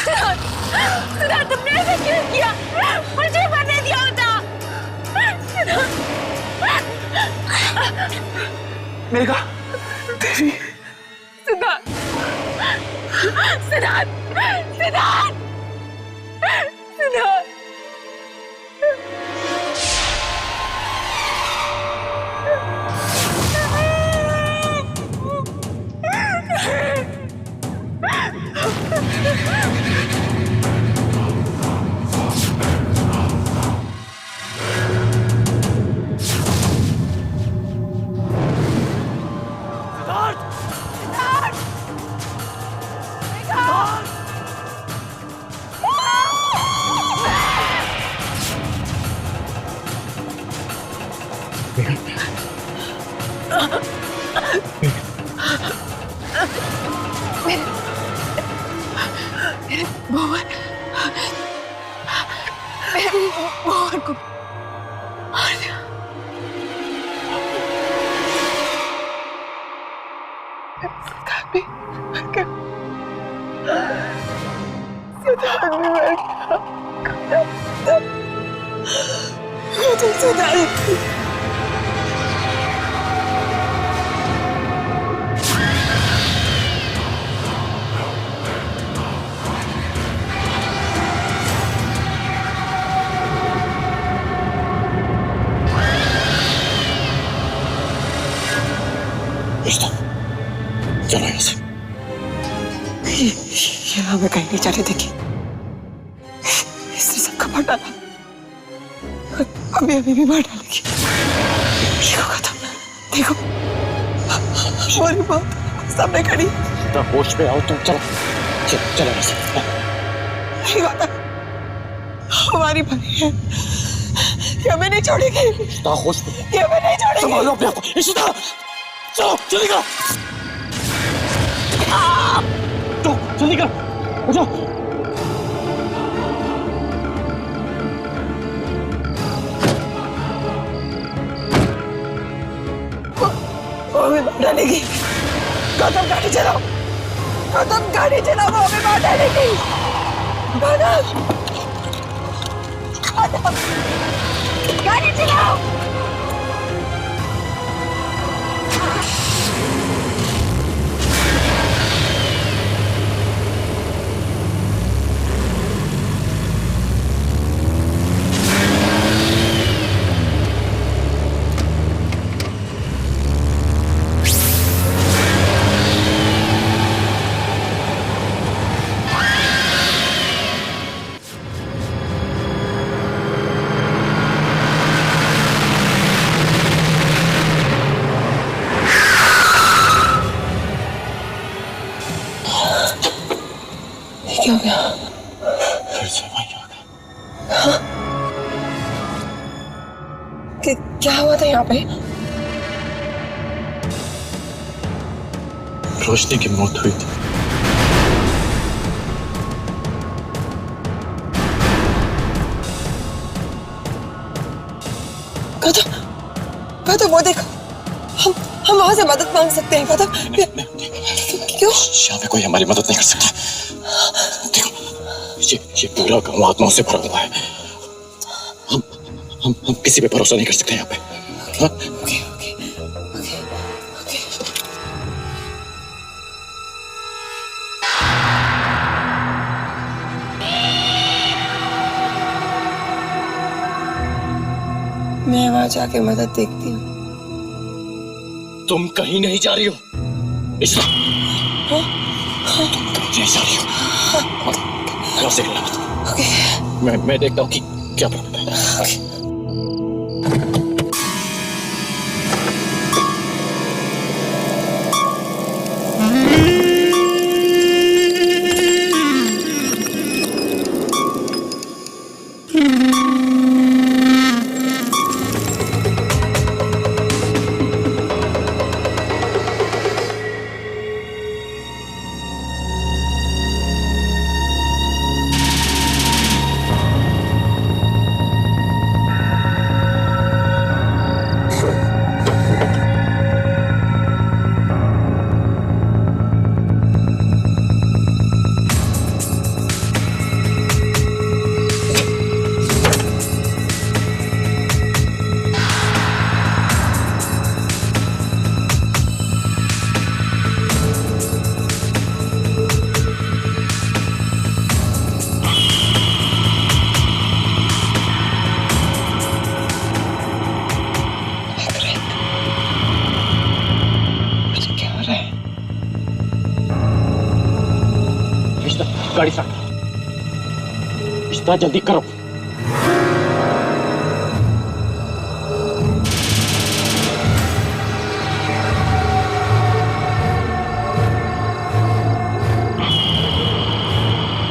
सिद्धार्थ, सिद्धार्थ, तुमने ऐसा क्यों किया? मुझे मरने दिया होता। मेघा, देवी। सिद्धार्थ, सिद्धार्थ, सिद्धार्थ, सिद्धार्थ। भुवन, भुवन को मार दिया। सिद्धार्थ भी मर गया। सिद्धार्थ भी मर गया। सिद्धार्थ चलो यहाँ से। ये हमें कहीं नहीं जाने देगी। इसने सबका मार डाला, अभी अभी भी मार डालेगी। ये होगा तुम देखो, हमारी बात सामने खड़ी। तो होश में आओ तुम। चलो चलो यहाँ से। ये बात हमारी भली है, ये हमें नहीं छोड़ेगी। तो होश में, ये हमें नहीं छोड़ेगी। संभालो अपने आप को। इशिता, चलो जल्दी करो। तो जल्दी करो, उठो। वो हमें मार डालेगी। गौतम गाड़ी चलाओ, गौतम गाड़ी चलाओ, वो हमें मार डालेगी। गौतम, गौतम गाड़ी चलाओ। हाँ? क्या हुआ था यहाँ पे? रोशनी की मौत हुई थी। गौतम वो देखो, हम वहां से मदद मांग सकते हैं गौतम। क्यों? यहाँ पे कोई हमारी मदद नहीं कर सकता। देखो ये पूरा गांव आत्माओं से भरा हुआ है। हम किसी पे भरोसा नहीं कर सकते यहाँ पे। हाँ? ओके। मैं वहां जाके मदद देखती हूँ। तुम कहीं नहीं जा रही हो इश्रा। तुम कहीं नहीं जा रही हो। मैं देखता हूँ कि क्या प्रॉब्लम है। गाड़ी स्टार्ट करो। इश्ता जल्दी करो।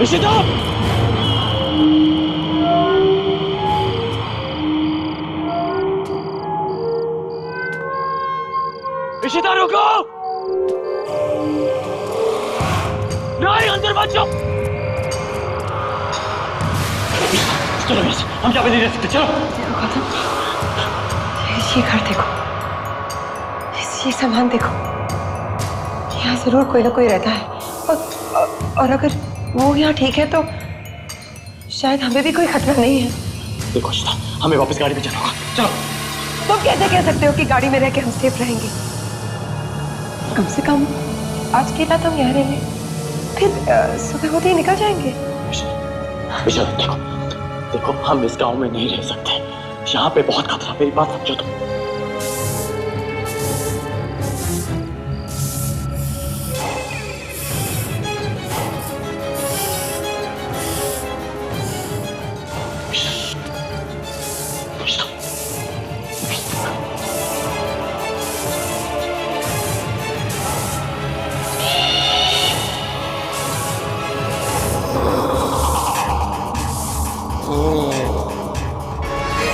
इशिता! इशिता रुको! नहीं, अंदर मत जाओ। चलो हम यहाँ पे नहीं रह सकते। चलो गौतम, ये घर देखो, ये सामान देखो, यहाँ जरूर कोई ना कोई रहता है। और अगर वो यहाँ ठीक है तो शायद हमें भी कोई खतरा नहीं है। देखो इशिता, हमें वापस गाड़ी पे जाना होगा। चलो। तुम कैसे कह सकते हो कि गाड़ी में रह के हम सेफ रहेंगे? कम से कम आज की रात हम यहाँ रहेंगे, फिर सुबह होते ही निकल जाएंगे। इशिता देखो, हम इस गांव में नहीं रह सकते। यहाँ पे बहुत खतरा। मेरी बात समझो तुम।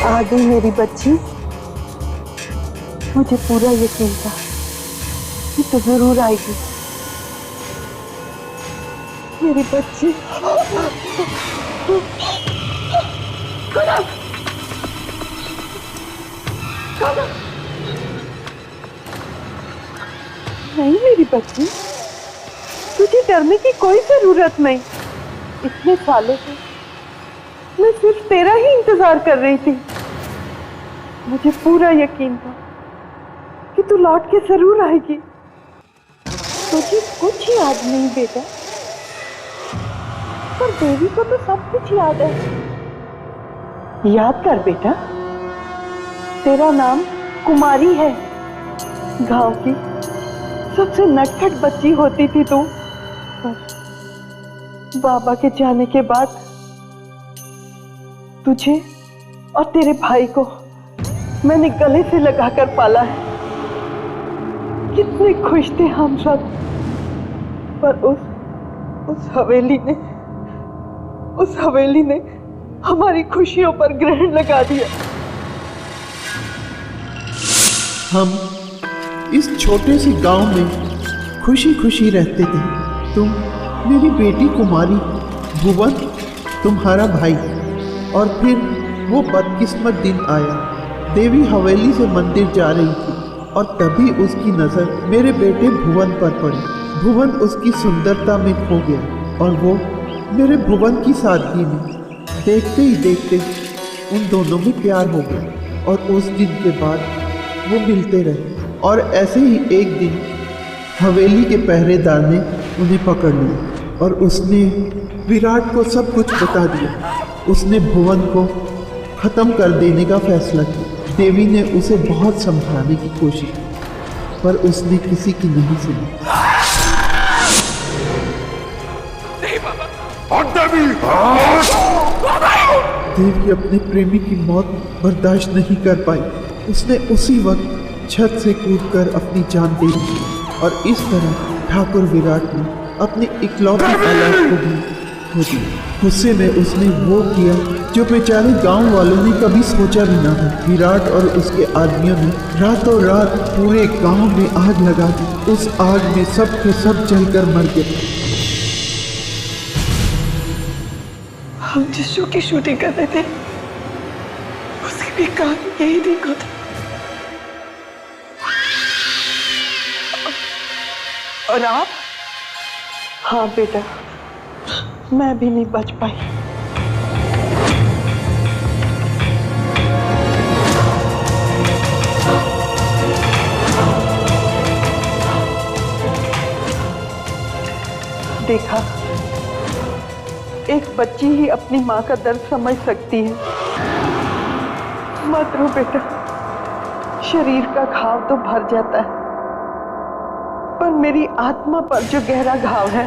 आ गई मेरी बच्ची। मुझे पूरा यकीन था कि तो जरूर आएगी मेरी बच्ची। नहीं मेरी बच्ची, तुझे डरने की कोई जरूरत नहीं। इतने सालों से मैं सिर्फ तेरा ही इंतजार कर रही थी। मुझे पूरा यकीन था कि तू लौट के जरूर आएगी। तुझे कुछ याद नहीं बेटा, पर देवी को तो सब कुछ याद है। याद कर बेटा, तेरा नाम कुमारी है। गांव की सबसे नटखट बच्ची होती थी तू, पर बाबा के जाने के बाद तुझे और तेरे भाई को मैंने गले से लगाकर पाला है। कितने खुश थे हम सब, पर उस हवेली ने हमारी खुशियों पर ग्रहण लगा दिया। हम इस छोटे से गांव में खुशी खुशी रहते थे। तुम मेरी बेटी कुमारी, भुवन तुम्हारा भाई। और फिर वो बदकिस्मत दिन आया। देवी हवेली से मंदिर जा रही थी और तभी उसकी नज़र मेरे बेटे भुवन पर पड़ी। भुवन उसकी सुंदरता में खो गया और वो मेरे भुवन की सादगी में। देखते ही देखते उन दोनों में प्यार हो गया और उस दिन के बाद वो मिलते रहे। और ऐसे ही एक दिन हवेली के पहरेदार ने उन्हें पकड़ लिया और उसने विराट को सब कुछ बता दिया। उसने भुवन को ख़त्म कर देने का फैसला किया। देवी ने उसे बहुत समझाने की कोशिश की पर उसने किसी की नहीं सुनी। देवी अपने प्रेमी की मौत बर्दाश्त नहीं कर पाई। उसने उसी वक्त छत से कूदकर अपनी जान दे दी और इस तरह ठाकुर विराट ने अपनी इकलौती औलाद को भी खो दिया। गुस्से में उसने वो किया जो बेचारे गांव वालों ने कभी सोचा भी ना हो। विराट और उसके आदमियों ने रातों रात पूरे गांव में आग लगा दी। उस आग में सब के सब जलकर मर गए। हम जिस शो की शूटिंग कर रहे थे उसके भी काम यही देखा था। और आप? हाँ बेटा, मैं भी नहीं बच पाई। देखा, एक बच्ची ही अपनी माँ का दर्द समझ सकती है। मत रो बेटा, शरीर का घाव तो भर जाता है पर मेरी आत्मा पर जो गहरा घाव है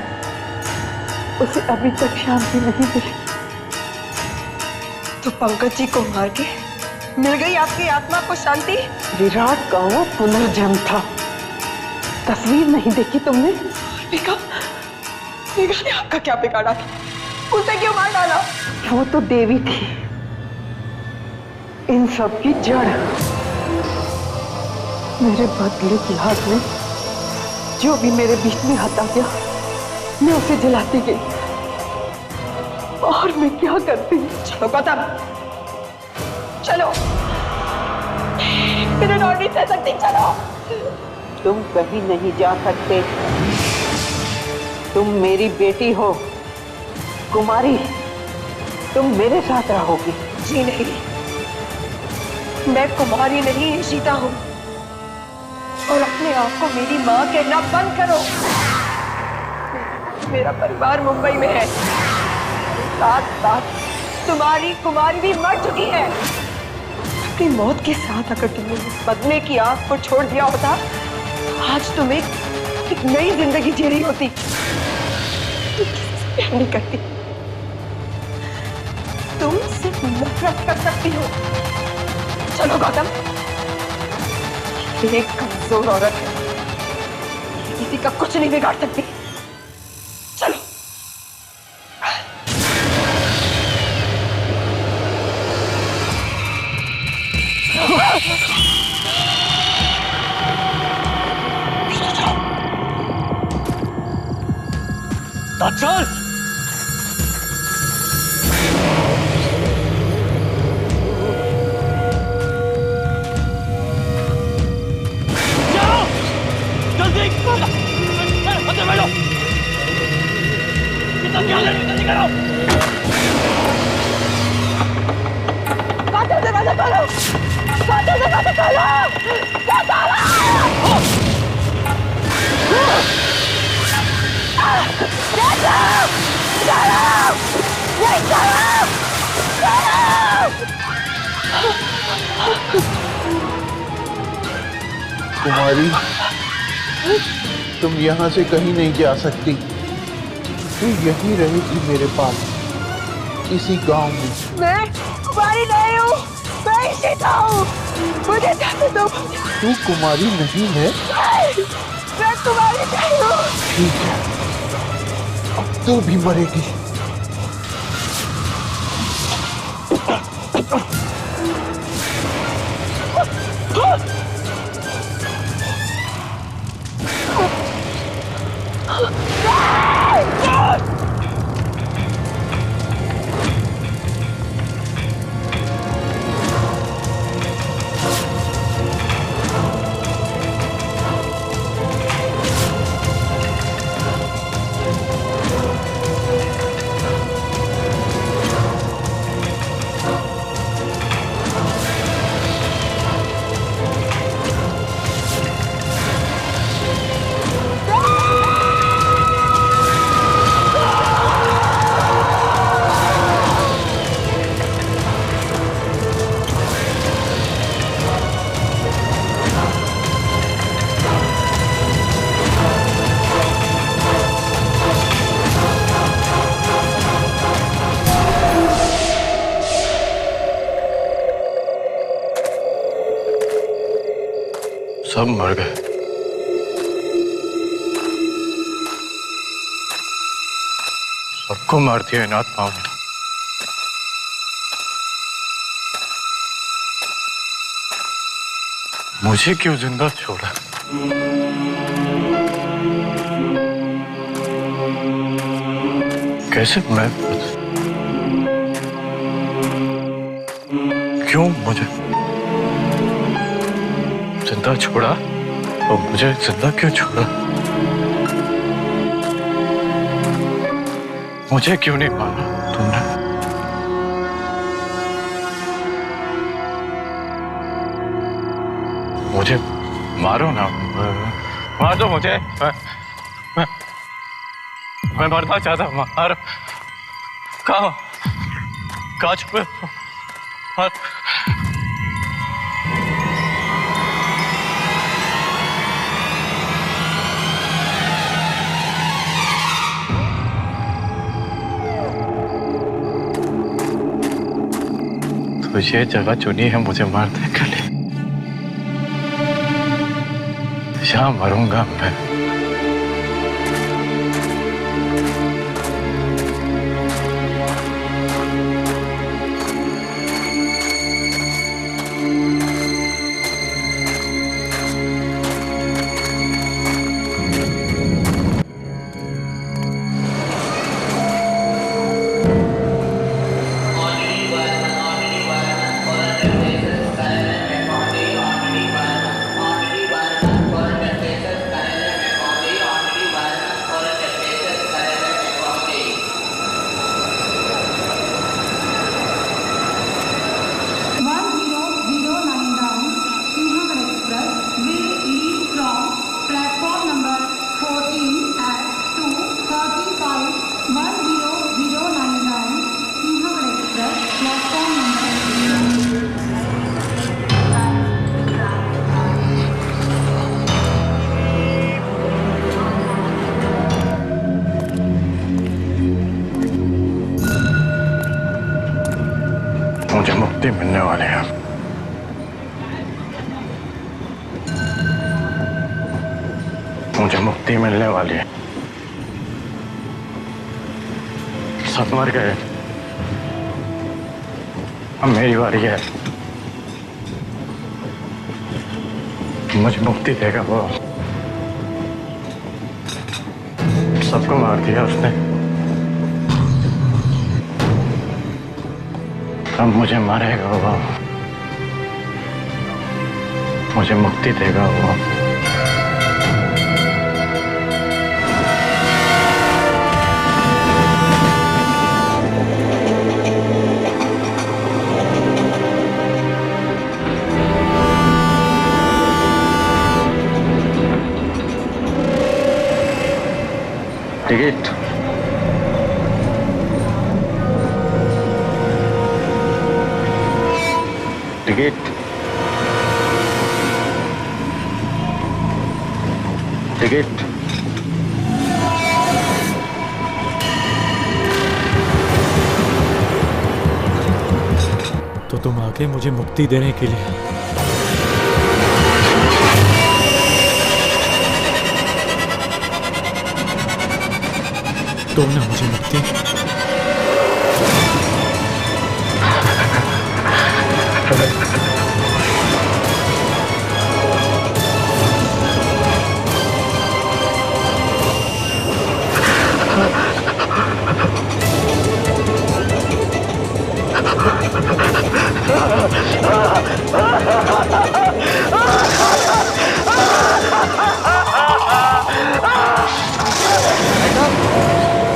उसे अभी तक शांति नहीं मिली। तो पंकज जी को मार के मिल गई आपकी आत्मा को शांति? विराट का वो पुनर्जन्म था। तस्वीर नहीं देखी तुमने? मेघा ने आपका क्या बिगाड़ा था? उसे क्यों मार डाला? वो तो देवी थी, इन सब की जड़। मेरे बदले की हाथ में जो भी मेरे बीच में हटा गया मैं उसे जलाती गई। और मैं क्या करती? चलो गौतम, चलो, मेरे और नहीं सह सकती। चलो, तुम कहीं नहीं जा सकते। तुम मेरी बेटी हो कुमारी, तुम मेरे साथ रहोगी। जी नहीं, मैं कुमारी नहीं सीता हूँ। और अपने आप को मेरी माँ कहना बंद करो। मेरा परिवार मुंबई में है, साथ साथ तुम्हारी कुमारी भी मर चुकी है। अपनी मौत के साथ अगर तुमने बदले की आग को छोड़ दिया होता आज तुम एक नई जिंदगी जी रही होती। प्यार नहीं करती, तुम सिर्फ नफरत कर सकती हो। चलो गौतम, एक कमजोर औरत है, किसी का कुछ नहीं बिगाड़ सकती। चलो। चल। जल्दी अंदर बैठो। कितना ख्याल है, जल्दी करो। काटे दरवाजा खोलो, काटे दरवाजा खोलो, कुमारी, तुम यहाँ से कहीं नहीं जा सकती। तू यहीं रहेगी मेरे पास, इसी गांव में। मैं कुमारी नहीं हूँ, मैं सीता हूँ। मुझे जाने दो। तू कुमारी नहीं है? मैं कुमारी नहीं हूँ। ठीक है, अब तू भी मरेगी। सब मर गए। सबको मार दिया इन आत्माओं ने। मुझे क्यों जिंदा छोड़ा? कैसे मैं क्यों मुझे जिंदा छोड़ा और मुझे जिंदा क्यों छोड़ा? मुझे क्यों नहीं मारा तुमने? मुझे मारो ना, मार दो मुझे। मैं मरना चाहता हूँ, मारो। कहाँ छुपे? तो ये जगह चुनी है मुझे मारने के लिए। यहाँ मरूंगा मैं। मुझे मुक्ति मिलने वाले हैं। मुझे मुक्ति मिलने वाली है। सब मर गए, अब मेरी बारी है। मुझे मुक्ति देगा वो। सबको मार दिया उसने, अब मुझे मारेगा वो। मुझे मुक्ति देगा वो। टिकट टिकट टिकट तो तुम आ गए मुझे मुक्ति देने के लिए। दो ना मुझे मुक्ति।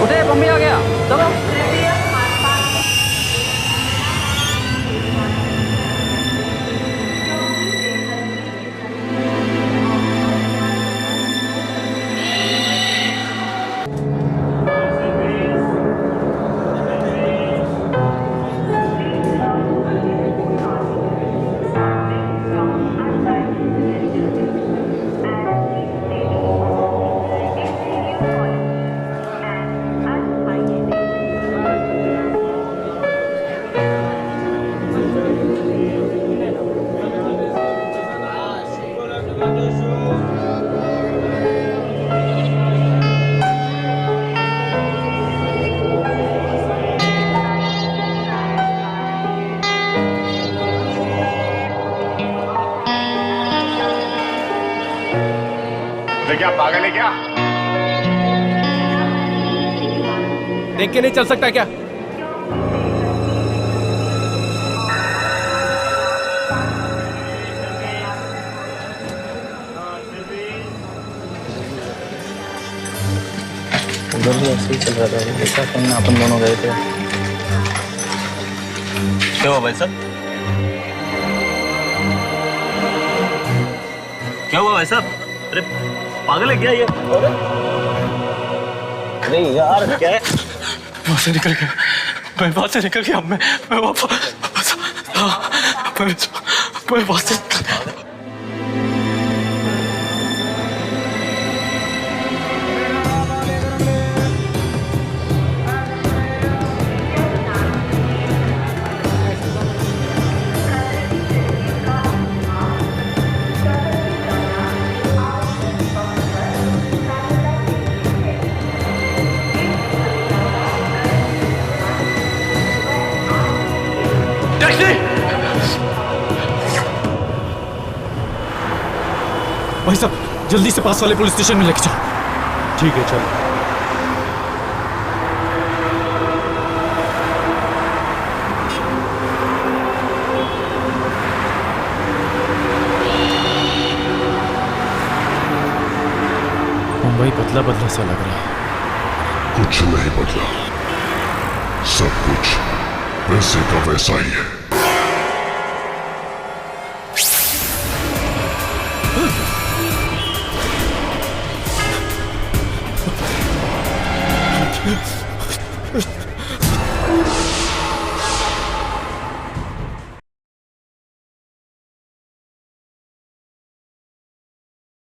उठे, मम्मी आ गया। चलो। क्या पागल है क्या? देख के नहीं चल सकता क्या? उधर भी ऐसे ही चल रहा था, देखा तुमने, अपन दोनों गए थे। क्या हुआ भाई साहब? क्या हुआ भाई साहब? अरे पागल है क्या ये? अरे यार क्या है? वहाँ से निकल गया, मैं वहाँ से निकल गया, मैं वापस, हाँ, मैं वहाँ से निकल गया। भाई साहब जल्दी से पास वाले पुलिस स्टेशन में लेके चलो। ठीक है चलो। मुंबई बदला बदला सा लग रहा है। कुछ नहीं बदला, सब कुछ वैसे का वैसा ही है। Yes.